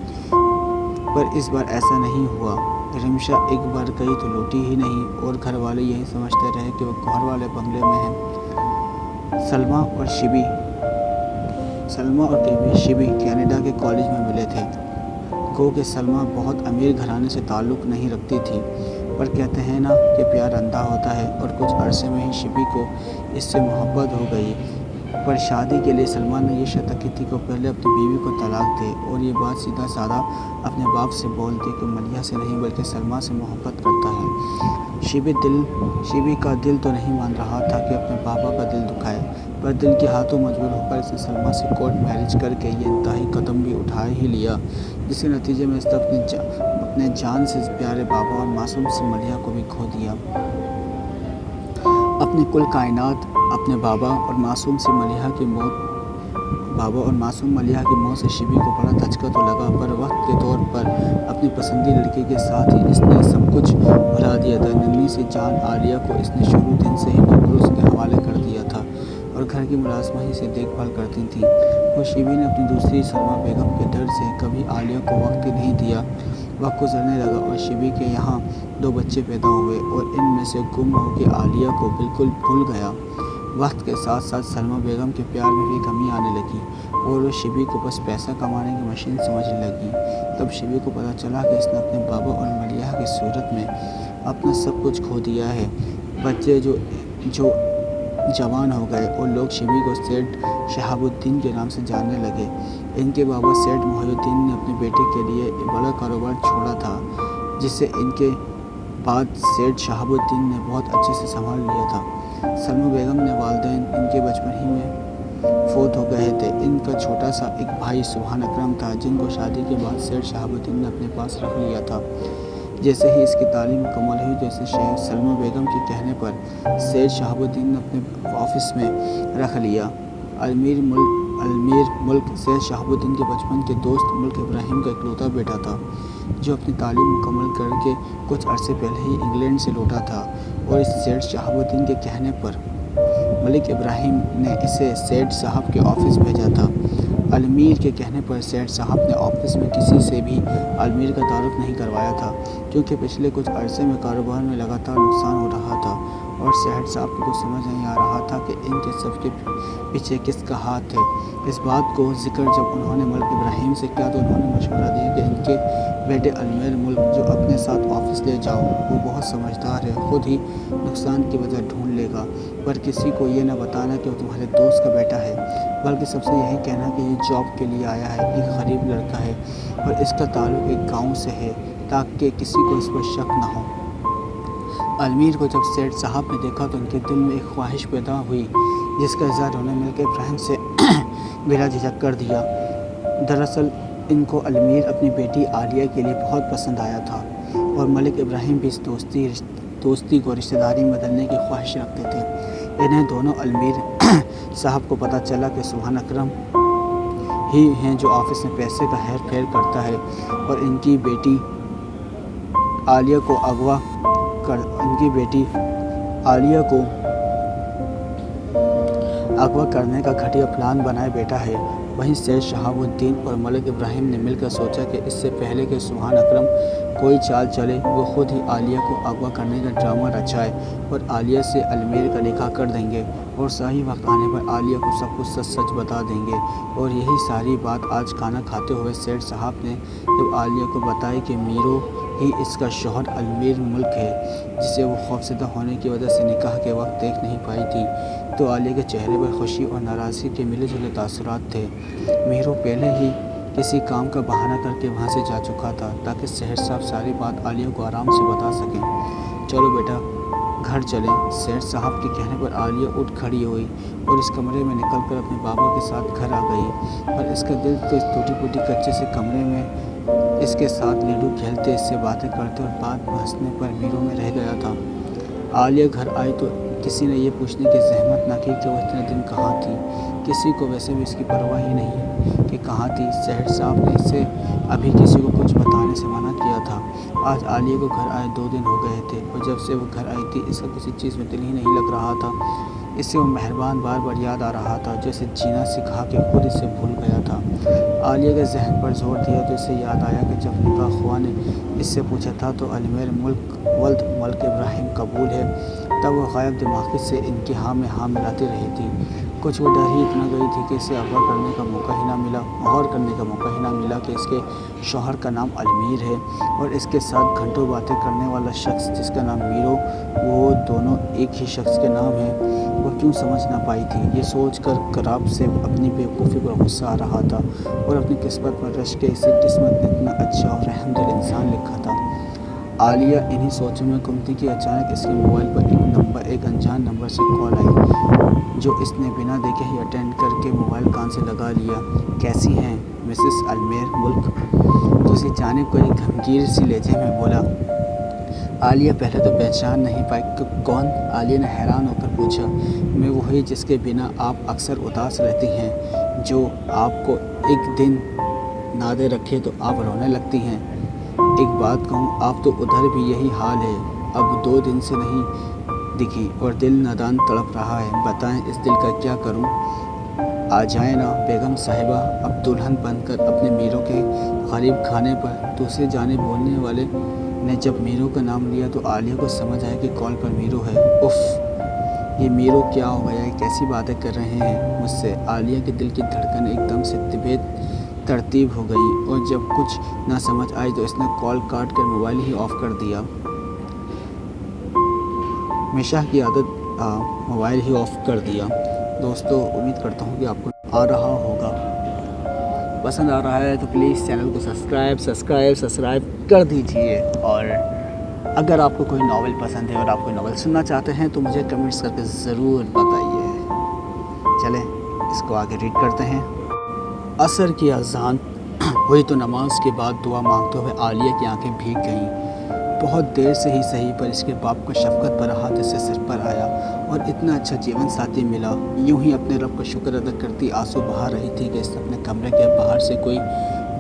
پر اس بار ایسا نہیں ہوا۔ رمشا ایک بار گئی تو لوٹی ہی نہیں، اور گھر والے یہی سمجھتے رہے کہ وہ گھر والے بنگلے میں ہیں۔ سلمہ اور شبی کینیڈا کے کالج میں ملے تھے۔ گو کہ سلمہ بہت امیر گھرانے سے تعلق نہیں رکھتی تھی، پر کہتے ہیں نا کہ پیار اندھا ہوتا ہے، اور کچھ عرصے میں ہی شبی کو اس سے محبت ہو گئی۔ پر شادی کے لیے سلمہ نے یہ شرط کی تھی کہ پہلے اپنی بیوی کو طلاق دے، اور یہ بات سیدھا سادہ اپنے باپ سے بول دے کہ ملیحہ سے نہیں بلکہ سلمہ سے محبت کرتا ہے۔ شبی کا دل تو نہیں مان رہا تھا کہ اپنے پاپا کا دل دکھائے، پر دل کے ہاتھوں مجبور ہو کر اس نے سلمہ سے کورٹ میرج کر کے یہ انتہائی قدم بھی اٹھا ہی لیا، جس کے نتیجے میں اس نے اپنے جان سے پیارے بابا اور معصوم سی ملیحہ کو بھی کھو دیا۔ اپنی کل کائنات اپنے بابا اور معصوم ملیحہ کی موت سے شبی کو بڑا دھچکا تو لگا، پر وقت کے طور پر اپنی پسندیدہ لڑکی کے ساتھ ہی اس نے سب کچھ بھلا دیا تھا۔ ننھی سی جان عالیہ کو اس نے شروع دن سے ہی ڈاکٹروں کے حوالے کر دیا تھا، اور گھر کی ملازمہ ہی سے دیکھ بھال کرتی تھی۔ اور شبی نے اپنی دوسری سلمہ بیگم کے درد سے کبھی عالیہ کو وقت ہی نہیں دیا۔ وقت گزرنے لگا اور شبی کے یہاں 2 بچے پیدا ہوئے، اور ان میں سے گم ہو کے عالیہ کو بالکل بھول گیا۔ وقت کے ساتھ ساتھ سلمہ بیگم کے پیار میں بھی کمی آنے لگی، اور وہ شبی کو بس پیسہ کمانے کی مشین سمجھنے لگی۔ تب شبی کو پتہ چلا کہ اس نے اپنے بابا اور ملیحہ کی صورت میں اپنا سب کچھ کھو دیا ہے۔ بچے جو جوان ہو گئے، اور لوگ شبی کو سید شہاب الدین کے نام سے جاننے لگے۔ ان کے بابا سید محی الدین نے اپنے بیٹے کے لیے ایک بڑا کاروبار چھوڑا تھا، جسے ان کے بعد سید شہاب الدین نے بہت اچھے سے سنبھال لیا تھا۔ سلمہ بیگم نے والدین ان کے بچپن ہی میں فوت ہو گئے تھے۔ ان کا چھوٹا سا ایک بھائی سبحان اکرم تھا، جن کو شادی کے بعد سید شہاب الدین نے اپنے پاس رکھ لیا تھا۔ جیسے ہی اس کی تعلیم مکمل ہوئی تو اسے سلمہ بیگم کے کہنے پر سید شہاب الدین نے اپنے آفس میں رکھ لیا۔ المیر ملک سید شہاب الدین کے بچپن کے دوست ملک ابراہیم کا اکلوتا بیٹا تھا، جو اپنی تعلیم مکمل کر کے کچھ عرصے پہلے ہی انگلینڈ سے لوٹا تھا، اور اس سید شہاب الدین کے کہنے پر ملک ابراہیم نے اسے سید صاحب کے آفس بھیجا تھا۔ المیر کے کہنے پر سید صاحب نے آفس میں کسی سے بھی المیر کا تعارف نہیں کروایا تھا، کیونکہ پچھلے کچھ عرصے میں کاروبار میں لگاتار نقصان ہو رہا تھا، اور سید صاحب کو کچھ سمجھ نہیں آ رہا تھا کہ ان کے سب کے پیچھے کس کا ہاتھ ہے۔ اس بات کو ذکر جب انہوں نے ملک ابراہیم سے کیا تو انہوں نے مشورہ دیا کہ ان کے بیٹے المیر ملک جو اپنے ساتھ آفس لے جاؤ، وہ بہت سمجھدار ہے، خود ہی نقصان کی وجہ ڈھونڈ لے گا، پر کسی کو یہ نہ بتانا کہ وہ تمہارے دوست کا بیٹا ہے، بلکہ سب سے یہی کہنا کہ یہ جاب کے لیے آیا ہے، ایک غریب لڑکا ہے، اور اس کا تعلق ایک گاؤں سے ہے، تاکہ کسی کو اس پر شک نہ ہو۔ المیر کو جب سید صاحب نے دیکھا تو ان کے دل میں ایک خواہش پیدا ہوئی، جس کا اظہار انہوں نے ملک ابراہیم سے بلا جھجک کر دیا۔ دراصل ان کو المیر اپنی بیٹی عالیہ کے لیے بہت پسند آیا تھا، اور ملک ابراہیم بھی اس دوستی کو رشتہ داری میں بدلنے کی خواہش رکھتے تھے۔ انہیں دونوں المیر صاحب کو پتہ چلا کہ سبحان اکرم ہی ہیں جو آفس میں پیسے کا ہیر پھیر کرتا ہے، اور ان کی بیٹی عالیہ کو اغوا کرنے کا گھٹیا پلان بنائے بیٹھا ہے، वहीं सैयद शहाबुद्दीन और मलिक इब्राहिम ने मिलकर सोचा कि इससे पहले कि सुभान अकरम कोई चाल चले, वो खुद ही आलिया को अगवा करने का ड्रामा रचाए और आलिया से अजमेर का निकाह कर देंगे और सही वक्त आने पर आलिया को सब कुछ सच सच बता देंगे। और यही सारी बात आज खाना खाते हुए सेठ साहब ने जब आलिया को बताई कि मीरो ही इसका शौहर अजमेर मुल्क है, जिसे वो खौफजदा होने की वजह से निकाह के वक्त देख नहीं पाई थी, तो आलिया के चेहरे पर खुशी और नाराज़गी के मिले जुले तासुरात थे। मीरो पहले ही किसी काम का बहाना करके वहाँ से जा चुका था ताकि सेठ साहब सारी बात आलिया को आराम से बता सकें। चलो बेटा घर चलें। सेठ साहब के कहने पर आलिया उठ खड़ी हुई और इस कमरे में निकलकर अपने बाबा के साथ घर आ गई। पर इसका दिल तो इस टूटी फूटी कच्चे से कमरे में इसके साथ लूडो खेलते, इससे बातें करते और बात हंसने पर मीरों में रह गया था। आलिया घर आई तो किसी ने ये पूछने की जहमत न की कि वो इतने दिन कहाँ थी। किसी को वैसे भी इसकी परवाह ही नहीं कि कहाँ थी। सेठ साहब ने इससे अभी किसी को कुछ बताने से मना किया था। आज आलिया को घर आए 2 दिन हो गए थे और जब से वो घर आई थी इसका किसी चीज़ में दिल ही नहीं लग रहा था। इससे वो मेहरबान बार बार याद आ रहा था जो इसे जीना सिखा के खुद इसे भूल गया था। आलिया के जहन पर जोर दिया तो इसे याद आया कि जब निकाह खुआ ने इससे पूछा था तो अजमेर वल्द मलिक इब्राहिम कबूल है, तब वो गायब दिमागी से इनकी हाँ में हाँ मिलाती रही थी। कुछ वो डर ही इतना गई थी कि इसे अगवा करने का मौका ही ना मिला, गौर करने का मौका ही ना मिला कि इसके शौहर का नाम अजमेर है और इसके साथ घंटों बातें करने वाला शख्स जिसका नाम मीरो, वो दोनों एक ही शख्स के नाम हैं। वो क्यों समझ ना पाई थी। ये सोच कर कराब से अपनी बेवकूफ़ी पर गुस्सा आ रहा था और अपनी किस्मत पर रश के इसे किस्मत ने इतना अच्छा और रहमदिल इंसान लिखा था। आलिया इन्हीं सोचों में गुम थी कि अचानक इसके मोबाइल पर एक अनजान नंबर से कॉल आई, जो इसने बिना देखे ही अटेंड करके मोबाइल कान से लगा लिया। कैसी हैं मिसेस अजमेर मुल्क, तो इसे जाने को एक गंभीर सी लहजे में बोला। आलिया पहले तो पहचान नहीं पाई कि कौन। आलिया ने हैरान होकर पूछा, मैं वही जिसके बिना आप अक्सर उदास रहती हैं, जो आपको एक दिन ना दे रखे तो आप रोने लगती हैं। एक बात कहूँ, आप तो उधर भी यही हाल है, अब 2 दिन से नहीं दिखी और दिल नादान तड़प रहा है। बताएं इस दिल का क्या करूं। आ जाए ना बेगम साहिबा। अब दुल्हन बनकर अपने मीरों के गरीब खाने पर दूसरे जाने बोलने वाले ने जब मीरो का नाम लिया तो आलिया को समझ आया कि कॉल पर मीरो है। उफ, ये मीरो क्या हो गया है, कैसी बातें कर रहे हैं मुझसे। आलिया के दिल की धड़कन एकदम से तरतीब हो गई और जब कुछ ना समझ आई तो इसने कॉल काट कर मोबाइल ही ऑफ कर दिया। हमेशा की आदत मोबाइल ही ऑफ कर दिया। दोस्तों, उम्मीद करता हूँ कि आपको आ रहा होगा। पसंद आ रहा है तो प्लीज़ चैनल को सब्सक्राइब कर दीजिए। और अगर आपको कोई नावल पसंद है और आप कोई नावल सुनना चाहते हैं तो मुझे कमेंट्स करके ज़रूर बताइए। चलें इसको आगे रीड करते हैं। असर की अज़ान हुई तो नमाज के बाद दुआ मांगते हुए आलिया की आंखें भीग गईं। बहुत देर से ही सही पर इसके बाप का शफ़क़त भरा हाथ इससे सिर पर आया और इतना अच्छा जीवन साथी मिला। यूं ही अपने रब का शुक्र अदा करती आंसू बहा रही थी कि इसने अपने कमरे के बाहर से कोई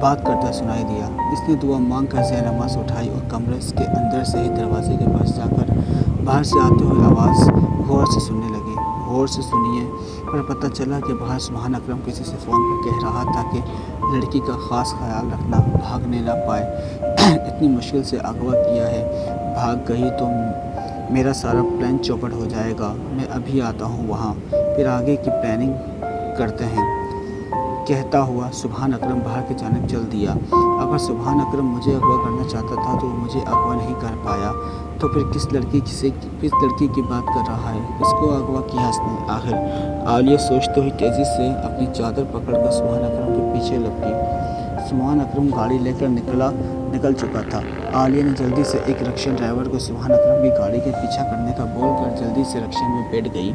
बात करता सुनाई दिया। इसने दुआ मांग कर ज़ेर नमाज़ उठाई और कमरे के अंदर से ही दरवाजे के पास जाकर बाहर से आते हुए आवाज़ गौर से सुनने लगी। गौर से सुनिए। पर पता चला कि बाहर सुभान अकरम किसी से फ़ोन पर कह रहा था कि लड़की का ख़ास ख्याल रखना, भागने ना पाए। इतनी मुश्किल से अगवा किया है, भाग गई तो मेरा सारा प्लान चौपट हो जाएगा। मैं अभी आता हूँ वहाँ, फिर आगे की प्लानिंग करते हैं। कहता हुआ सुभान अकरम बाहर की जानिब चल दिया। अगर सुभान अकरम मुझे अगवा करना चाहता था तो वो मुझे अगवा नहीं कर पाया, तो फिर किस लड़की की बात कर रहा है, किसको अगवा किया इसने आखिर। आलिया सोचते हुई तेज़ी से अपनी चादर पकड़कर सुभान अकरम के पीछे लपकी। सुभान अकरम गाड़ी लेकर निकल चुका था। आलिया ने जल्दी से एक रिक्शा ड्राइवर को सुभान अकरम की गाड़ी के पीछा करने का बोलकर जल्दी से रिक्शे में बैठ गई।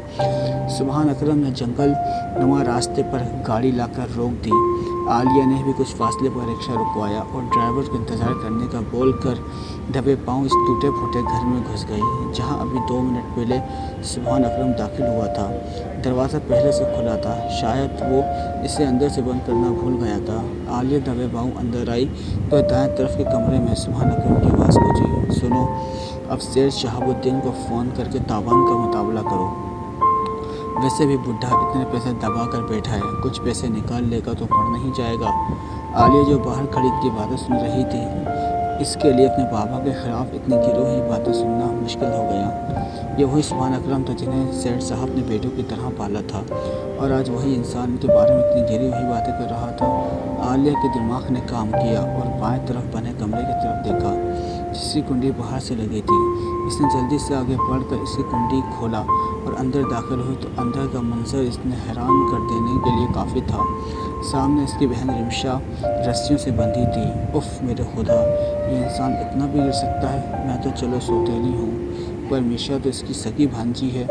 सुभान अकरम ने जंगल नुमा रास्ते पर गाड़ी लाकर रोक दी। आलिया ने भी कुछ फासले पर रिक्शा रुकवाया और ड्राइवर को इंतज़ार करने का बोलकर दबे पाँव इस टूटे फूटे घर में घुस गई, जहां अभी 2 मिनट पहले सुभान अकरम दाखिल हुआ था। दरवाज़ा पहले से खुला था, शायद वो इसे अंदर से बंद करना भूल गया था। आलिया दबे पाँव अंदर आई तो दाएं तरफ के कमरे में सुभान अकरम की आवाज़ गूंजी, सुनो, अब सैयद शहाबुद्दीन को फ़ोन करके तावान का मुकाबला करो। वैसे भी बुढ़ा इतने पैसे दबा कर बैठा है, कुछ पैसे निकाल लेगा तो मर नहीं जाएगा। आलिया जो बाहर खड़ी की बातें सुन रही थी, इसके लिए अपने बाबा के खिलाफ इतनी गिरोही बातें सुनना मुश्किल हो गया। ये वही सुभान अकरम था जिन्हें सेठ साहब ने बेटों की तरह पाला था, और आज वही इंसान के बारे में इतनी गिरी हुई बातें कर रहा था। आलिया के दिमाग ने काम किया और बाएं तरफ बने कमरे की तरफ देखा, जिसकी कुंडी बाहर से लगी थी। इसने जल्दी से आगे बढ़कर इसकी कुंडी खोला और अंदर दाखिल हुई तो अंदर का मंजर इसने हैरान कर देने के लिए काफ़ी था। सामने इसकी बहन रिमशा रस्सियों से बंधी थी। उफ़ मेरे खुदा, ये इंसान इतना भी गिर सकता है। मैं तो चलो सौतेली हूँ, पर मिशा तो इसकी सगी भांजी है।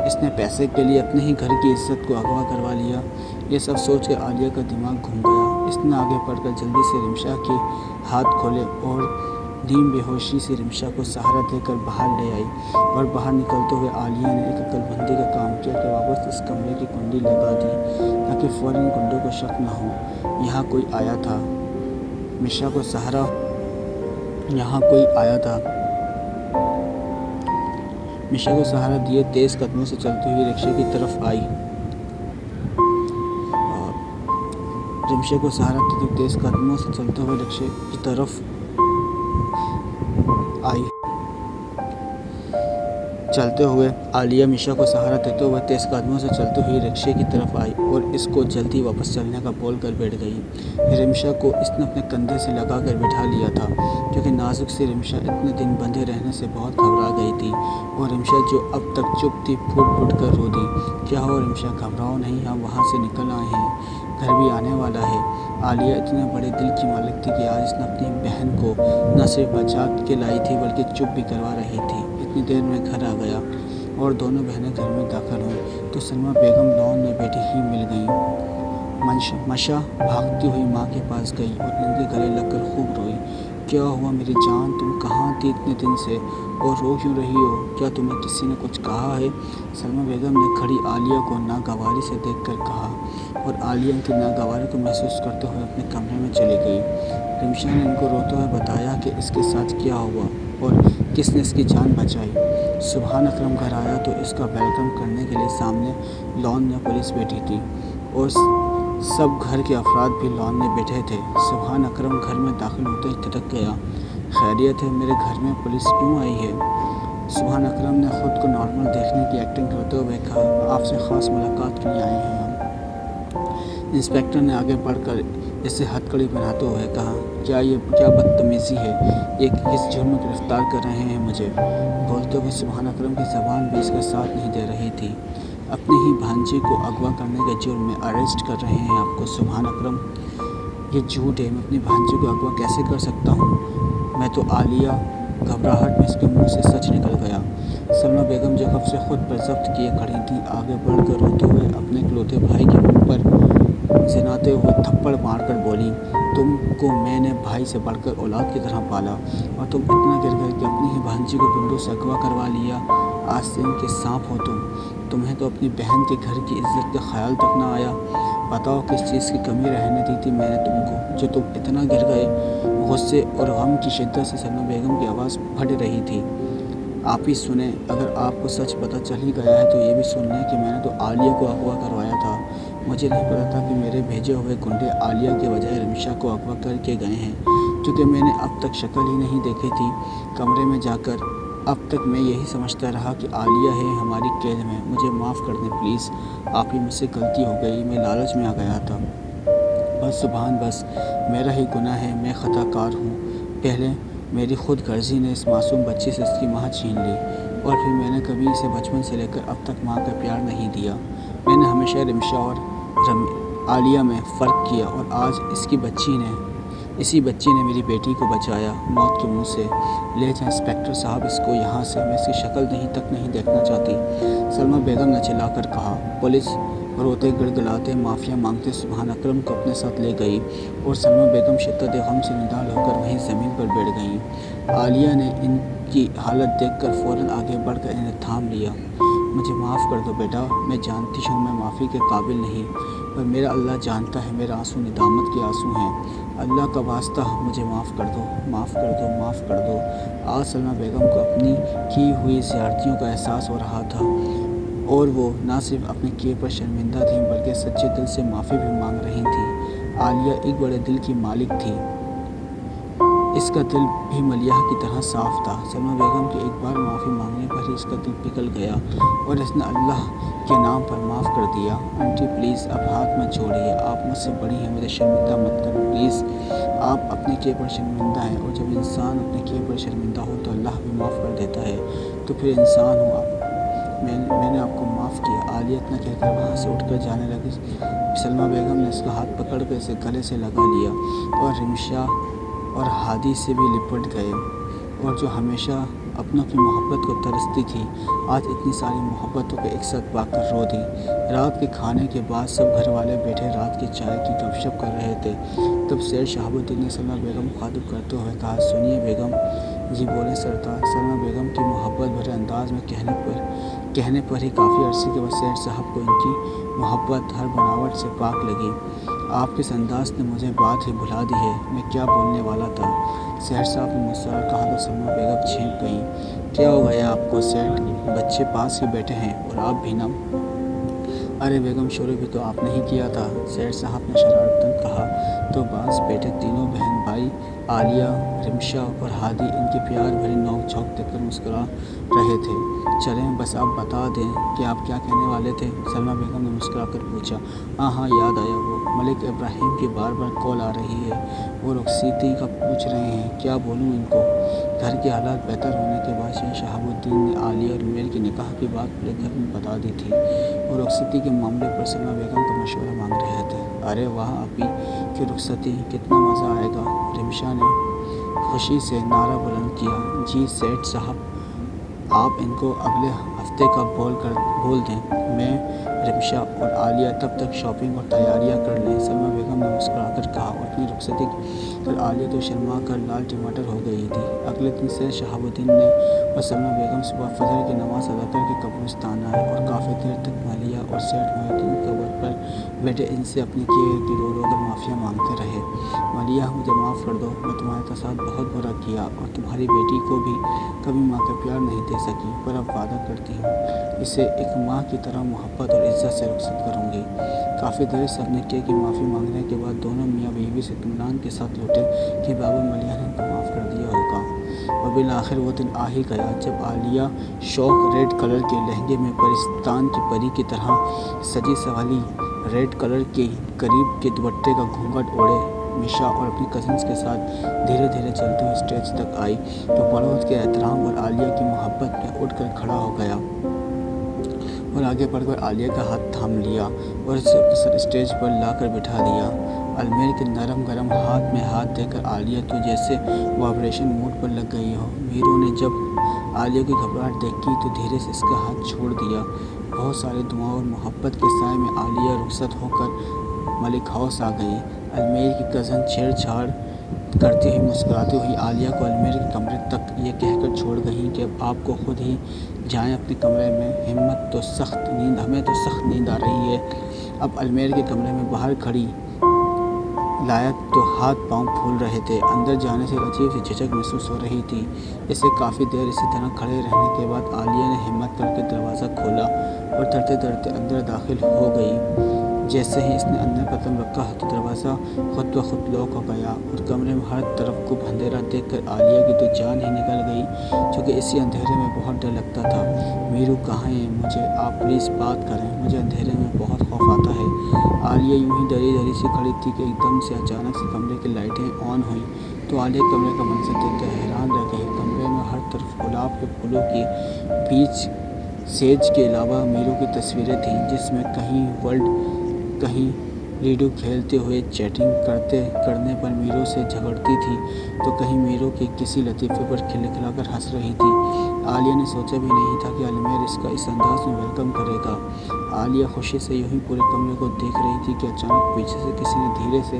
इसने पैसे के लिए अपने ही घर की इज्जत को अगवा करवा लिया। ये सब सोच कर आलिया का दिमाग घूम गया। इसने आगे बढ़कर जल्दी से रिमशा के हाथ खोले और नीम बेहोशी से रिमशा को सहारा देकर बाहर ले आई। और बाहर निकलते हुए आलिया ने एक अक्लमंदी का काम किया कि वापस इस कमरे की कुंडी लगा दी, ताकि फ़ौरन गुंडों को शक न हो यहाँ कोई आया था। मिशा को सहारा यहाँ कोई आया था। मिशा को सहारा दिए तेज़ कदमों से चलती हुई रिक्शे की तरफ आई। रिक्शे को सहारा देते हुए तेज़ कदमों से चलते हुए रिक्शे की तरफ आई। चलते हुए आलिया मिशा को सहारा देते हुए तेज़ कदमों से चलते हुए रिक्शे की तरफ आई और इसको जल्दी वापस चलने का बोल कर बैठ गई। रिमशा को इसने अपने कंधे से लगा कर बिठा लिया था, क्योंकि नाजुक सी रिमशा इतने दिन बंधे रहने से बहुत घबरा गई थी। और रिमशा जो अब तक चुप थी, फूट फूट कर रो दी। क्या हो रिमशा, घबराओ नहीं, हम वहाँ से निकल आए हैं, घर भी आने वाला है। आलिया इतने बड़े दिल की मालिक थी कि आज इसने अपनी बहन को न सिर्फ बचा के लाई थी बल्कि चुप भी करवा रही थी। इतनी देर में घर आ गया और दोनों बहनें घर में दाखिल हुई तो सलमा बेगम लॉन में बैठी ही मिल गई। मशा भागती हुई माँ के पास गई और इनके गले लगकर खूब रोई। क्या हुआ मेरी जान, तुम कहाँ थी इतने दिन से और रो क्यों रही हो? क्या तुम्हें किसी ने कुछ कहा है? सलमा बेगम ने खड़ी आलिया को नागवारी से देखकर कहा और आलिया इनकी नागवारी को महसूस करते हुए अपने कमरे में चली गई। रिमशा ने इनको रोते हुए बताया कि इसके साथ क्या हुआ और किसने इसकी जान बचाई। सुभान अकरम घर आया तो इसका वेलकम करने के लिए सामने लॉन में पुलिस बैठी थी और सब घर के अफराद भी लॉन में बैठे थे। सुभान अकरम घर में दाखिल होते ही तिरक गया। खैरियत है, मेरे घर में पुलिस क्यों आई है? सुभान अकरम ने खुद को नॉर्मल देखने की एक्टिंग करते हुए कहा, आपसे ख़ास मुलाकात के लिए आए हैं हम। इंस्पेक्टर ने आगे बढ़कर इसे हथकड़ी बनाते हुए कहा, क्या बदतमीज़ी है, ये किस जुर्म में गिरफ्तार कर रहे हैं मुझे? बोलते हुए सुभान अकरम की ज़बान भी इसका साथ नहीं दे रही थी। अपनी ही भांजी को अगवा करने के जुर्म में अरेस्ट कर रहे हैं आपको सुभान अकरम? ये झूठ है, मैं अपनी भांजी को अगवा कैसे कर सकता हूँ? मैं तो आलिया। घबराहट में इसके मुंह से सच निकल गया। सलमा बेगम जो कब से खुद पर जब्त किए खड़ी थी, आगे बढ़कर रोते हुए अपने इकलौते भाई के मुंह पर जिनाते हुए थप्पड़ मारकर बोली, तुमको मैंने भाई से बढ़कर औलाद की तरह पाला और तुम इतना गिर गए कि अपनी ही भांजी को गुंडों से अगवा करवा लिया। आज से इनके सांप हो तुम्हें तो अपनी बहन के घर की इज्जत का ख्याल तक ना आया। बताओ किस चीज़ की कमी रहने दी थी मैंने तुमको, जो तुम इतना गिर गए? गुस्से और गम की शिद्दत से सलमा बेगम की आवाज़ फट रही थी। आप ही सुने, अगर आपको सच पता चल ही गया है तो ये भी सुन लें कि मैंने तो आलिया को अगवा करवाया था। मुझे नहीं पता था कि मेरे भेजे हुए गुंडे आलिया के बजाय रिमशा को अगवा करके गए हैं, क्योंकि मैंने अब तक शक्ल ही नहीं देखी थी। कमरे में जाकर अब तक मैं यही समझता रहा कि आलिया है हमारी कैद में। मुझे माफ़ कर दें प्लीज़, आप ही मुझसे गलती हो गई, मैं लालच में आ गया था। बस सुभान, बस मेरा ही गुनाह है, मैं ख़ताकार हूँ। पहले मेरी खुद गर्जी ने इस मासूम बच्ची से इसकी माँ छीन ली और फिर मैंने कभी इसे बचपन से लेकर अब तक माँ का प्यार नहीं दिया। मैंने हमेशा रिमशा और आलिया में फ़र्क किया और आज इसी बच्ची ने मेरी बेटी को बचाया मौत के मुंह से। ले जाएं इंस्पेक्टर साहब इसको यहाँ से, मैं इसकी शक्ल तक नहीं देखना चाहती। सलमा बेगम ने चिल्लाकर कहा। पुलिस रोते गिड़गिड़ाते माफिया मांगते सुभान अकरम को अपने साथ ले गई और सलमा बेगम शिद्दत गम से निडाल होकर वहीं ज़मीन पर बैठ गईं। आलिया ने इनकी हालत देखकर फ़ौरन आगे बढ़कर इन्हें थाम लिया। मुझे माफ़ कर दो बेटा, मैं जानती हूँ मैं माफ़ी के काबिल नहीं, पर मेरा अल्लाह जानता है मेरा आंसू निदामत के आंसू हैं। अल्लाह का वास्ता मुझे माफ़ कर दो, माफ़ कर दो, माफ़ कर दो। आज सलमा बेगम को अपनी की हुई ज़्यादतियों का एहसास हो रहा था। اور وہ نہ صرف اپنے کیے پر شرمندہ تھیں بلکہ سچے دل سے معافی بھی مانگ رہی تھیں۔ عالیہ ایک بڑے دل کی مالک تھی، اس کا دل بھی ملیحہ کی طرح صاف تھا۔ سلمیٰ بیگم کے ایک بار معافی مانگنے پر ہی اس کا دل پگھل گیا اور اس نے اللہ کے نام پر معاف کر دیا۔ آنٹی پلیز اب ہاتھ مت چھوڑیے، آپ مجھ سے بڑی ہیں، مجھے شرمندہ مت کرو پلیز۔ آپ اپنے کیے پر شرمندہ ہیں اور جب انسان اپنے کیے پر شرمندہ ہو تو اللہ بھی معاف کر دیتا ہے، تو پھر انسان ہو آپ، میں نے آپ کو معاف کیا۔ عالیہ اتنا کہہ کر وہاں سے اٹھ کر جانے لگی۔ سلمیٰ بیگم نے اس کا ہاتھ پکڑ کر اسے گلے سے لگا لیا اور رمشا اور ہادی سے بھی لپٹ گئے، اور جو ہمیشہ اپنوں کی محبت کو ترستی تھی آج اتنی ساری محبتوں کو ایک ساتھ پا کر رو دی۔ رات کے کھانے کے بعد سب گھر والے بیٹھے رات کی چائے کی گپ شپ کر رہے تھے، تب سید شہاب الدین نے سلمیٰ بیگم کو مخاطب کرتے ہوئے کہا، سنیے بیگم جی بولے سرتاج۔ سلمیٰ بیگم کی محبت بھرے انداز میں کہنے پر ہی کافی عرصے کے بعد سید صاحب کو ان کی محبت ہر بناوٹ سے پاک لگی۔ آپ کے اس انداز نے مجھے بات ہی بھلا دی ہے، میں کیا بولنے والا تھا۔ سید صاحب نے مجھ سے کہا تو سلمیٰ بیگم چھینک گئیں۔ کیا ہو گیا آپ کو سید؟ بچے پاس ہی بیٹھے ہیں اور آپ بھی نا۔ ارے بیگم شروع بھی تو آپ نے ہی کیا تھا، سید صاحب نے شرارتاً کہا۔ تو بس بیٹے تینوں بہن بھائی عالیہ، رمشا اور ہادی ان کی پیار بھری نوک جھونک دیکھ کر مسکرا رہے تھے۔ چلیں بس آپ بتا دیں کہ آپ کیا کہنے والے تھے، سلمیٰ بیگم نے مسکرا کر پوچھا۔ ہاں یاد آیا، وہ ملک ابراہیم کی بار بار کال آ رہی ہے، وہ رخصتی کا پوچھ رہے ہیں، کیا بولوں ان کو؟ گھر کے حالات بہتر ہونے کے بعد شیخ شہاب الدین نے عالیہ اور عمیر کے نکاح کی بات پورے گھر میں بتا دی تھی، اور رخصتی کے معاملے پر سلمیٰ بیگم کا مشورہ مانگ رہے تھے۔ ارے واہ اپی کی رخصتی، کتنا مزہ آئے گا، رمشا نے خوشی سے نعرہ بلند کیا۔ جی سید صاحب، آپ ان کو اگلے ہفتے کا بول دیں، میں رمشا اور عالیہ تب تک شاپنگ اور تیاریاں کر لیں، سلمیٰ بیگم نے مسکرا کر کہا، اور اپنی رخصتی پر عالیہ تو شرما کر لال ٹماٹر ہو گئی تھی۔ اگلے دن سید شہاب الدین نے اور سلمیٰ بیگم صبح فجر کی نماز ادا کر کے قبرستان آئے اور کافی دیر تک ملیحہ اور سیٹھ محی الدین کی قبر پر بیٹھے ان سے اپنے کیے کی رو رو کر معافیاں مانگتے رہے۔ ملیحہ مجھے معاف کر دو، میں تمہارے ساتھ بہت برا کیا اور تمہاری بیٹی کو بھی کبھی ماں کا پیار نہیں دے سکی، پر اب وعدہ کرتی ہوں اسے ایک ماں کی طرح محبت اور عزت سے رخصت کروں گی۔ کافی دیر سے اپنے کیے کی معافی مانگنے کے بعد دونوں میاں بیوی سے اطمینان کے ساتھ لوٹے کہ بابا ملیحہ نے ان کو معاف کر دیا ہوگا، اور بالآخر وہ دن آ ہی گیا جب عالیہ شوق ریڈ کلر کے لہنگے میں پرستان کی پری کی طرح سجی سنوری ریڈ کلر کے قریب کے دوپٹے کا گھونگھٹ اوڑھے مشا اور اپنی کزنز کے ساتھ دھیرے دھیرے چلتے ہوئے اسٹیج تک آئی، تو بڑوں کے احترام اور عالیہ کی محبت میں اٹھ کر کھڑا ہو گیا اور آگے بڑھ کر عالیہ کا ہاتھ تھام لیا اور اسے اپنے ساتھ اسٹیج پر لا کر بٹھا دیا۔ المیر کے نرم گرم ہاتھ میں ہاتھ دے کر عالیہ تو جیسے وائبریشن موڈ پر لگ گئی ہو۔ میروں نے جب عالیہ کی گھبراہٹ دیکھی تو دھیرے سے اس کا ہاتھ چھوڑ دیا۔ بہت سارے دعاؤں اور محبت کے سائے میں عالیہ رخصت ہو کر ملک ہاؤس آ گئی۔ المیر کی کزن چھیڑ چھاڑ کرتی ہوئی مسکراتی ہوئی عالیہ کو المیر کے کمرے تک یہ کہہ کر چھوڑ گئیں کہ اب آپ کو خود ہی جائیں اپنے کمرے میں، ہمیں تو سخت نیند آ رہی ہے۔ اب المیر کے کمرے میں باہر کھڑی لائق تو ہاتھ پاؤں پھول رہے تھے، اندر جانے سے عجیب سی جھجک محسوس ہو رہی تھی۔ اسے کافی دیر اسی طرح کھڑے رہنے کے بعد عالیہ نے ہمت کر کے دروازہ کھولا اور ڈرتے ڈرتے اندر داخل ہو گئی۔ جیسے ہی اس نے اندر قدم رکھا تو دروازہ خود بخود لاک ہو گیا اور کمرے میں ہر طرف خوب اندھیرا دیکھ کر عالیہ کی تو جان ہی نکل گئی، کیونکہ اسی اندھیرے میں بہت ڈر لگتا تھا۔ میرو کہاں ہیں؟ مجھے آپ پلیز بات کریں، مجھے اندھیرے میں بہت خوف آتا ہے۔ عالیہ یوں ہی ڈری ڈری سی کھڑی تھی کہ ایک دم سے اچانک سے کمرے کی لائٹیں آن ہوئیں تو عالیہ کمرے کا منظر دیکھ کر حیران رہ گئی۔ کمرے میں ہر طرف گلاب کے پھولوں کے بیچ سیج کے علاوہ میرو کی تصویریں تھیں، جس میں کہیں ورلڈ، کہیں لیڈو کھیلتے ہوئے چیٹنگ کرنے پر میرو سے جھگڑتی تھی تو کہیں میرو کے کسی لطیفے پر کھلکھلا کر ہنس رہی تھی۔ عالیہ نے سوچا بھی نہیں تھا کہ المیر اس کا اس انداز میں ویلکم کرے گا۔ عالیہ خوشی سے یوں ہی پورے کمرے کو دیکھ رہی تھی کہ اچانک پیچھے سے کسی نے دھیرے سے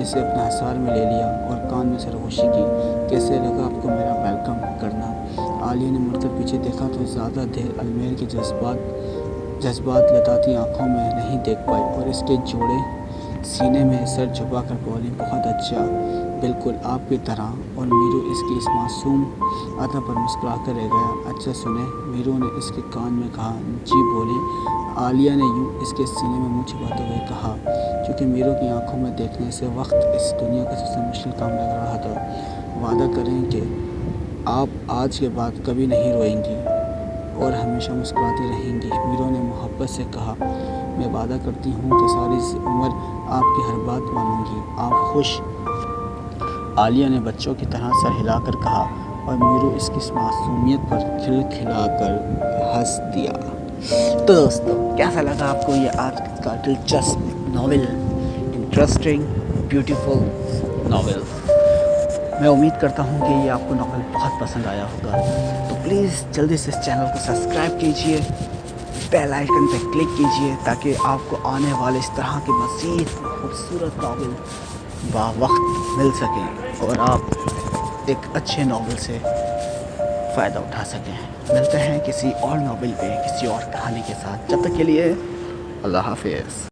اسے اپنے حصار میں لے لیا اور کان میں سرگوشی کی۔ کیسے لگا آپ کو میرا ویلکم کرنا؟ عالیہ نے مڑ کر پیچھے دیکھا تو زیادہ دیر المیر کے جذبات لتاتی آنکھوں میں نہیں دیکھ پائی اور اس کے جوڑے سینے میں سر چھپا کر بولی، بہت اچھا، بالکل آپ کی طرح، اور میرو اس کی اس معصوم ادا پر مسکرا کر رہ گیا۔ اچھا سنیں، میرو نے اس کے کان میں کہا۔ جی بولیں، عالیہ نے یوں اس کے سینے میں منہ چھپاتے ہوئے کہا، کیونکہ میرو کی آنکھوں میں دیکھنے سے وقت اس دنیا کا سب سے مشکل کام لگ رہا تھا۔ وعدہ کریں کہ آپ آج کے بعد کبھی نہیں روئیں گی اور ہمیشہ مسکراتی رہیں گی، میرو نے محبت سے کہا۔ میں وعدہ کرتی ہوں کہ ساری عمر آپ کی ہر بات مانوں گی، آپ خوش؟ عالیہ نے بچوں کی طرح سر ہلا کر کہا، اور میرو اس کی معصومیت پر کھلکھلا کر ہنس دیا۔ تو دوستو، کیسا لگا آپ کو یہ آج کا دلچسپ ناول، انٹرسٹنگ بیوٹیفل ناول؟ میں امید کرتا ہوں کہ یہ آپ کو ناول بہت پسند آیا ہوگا، تو پلیز جلدی سے اس چینل کو سبسکرائب کیجئے، بیل آئیکن پہ کلک کیجئے تاکہ آپ کو آنے والے اس طرح کے مزید خوبصورت ناول وقت مل سکیں اور آپ ایک اچھے ناول سے فائدہ اٹھا سکیں۔ ملتے ہیں کسی اور ناول پہ، کسی اور کہانی کے ساتھ، جب تک کے لیے اللہ حافظ۔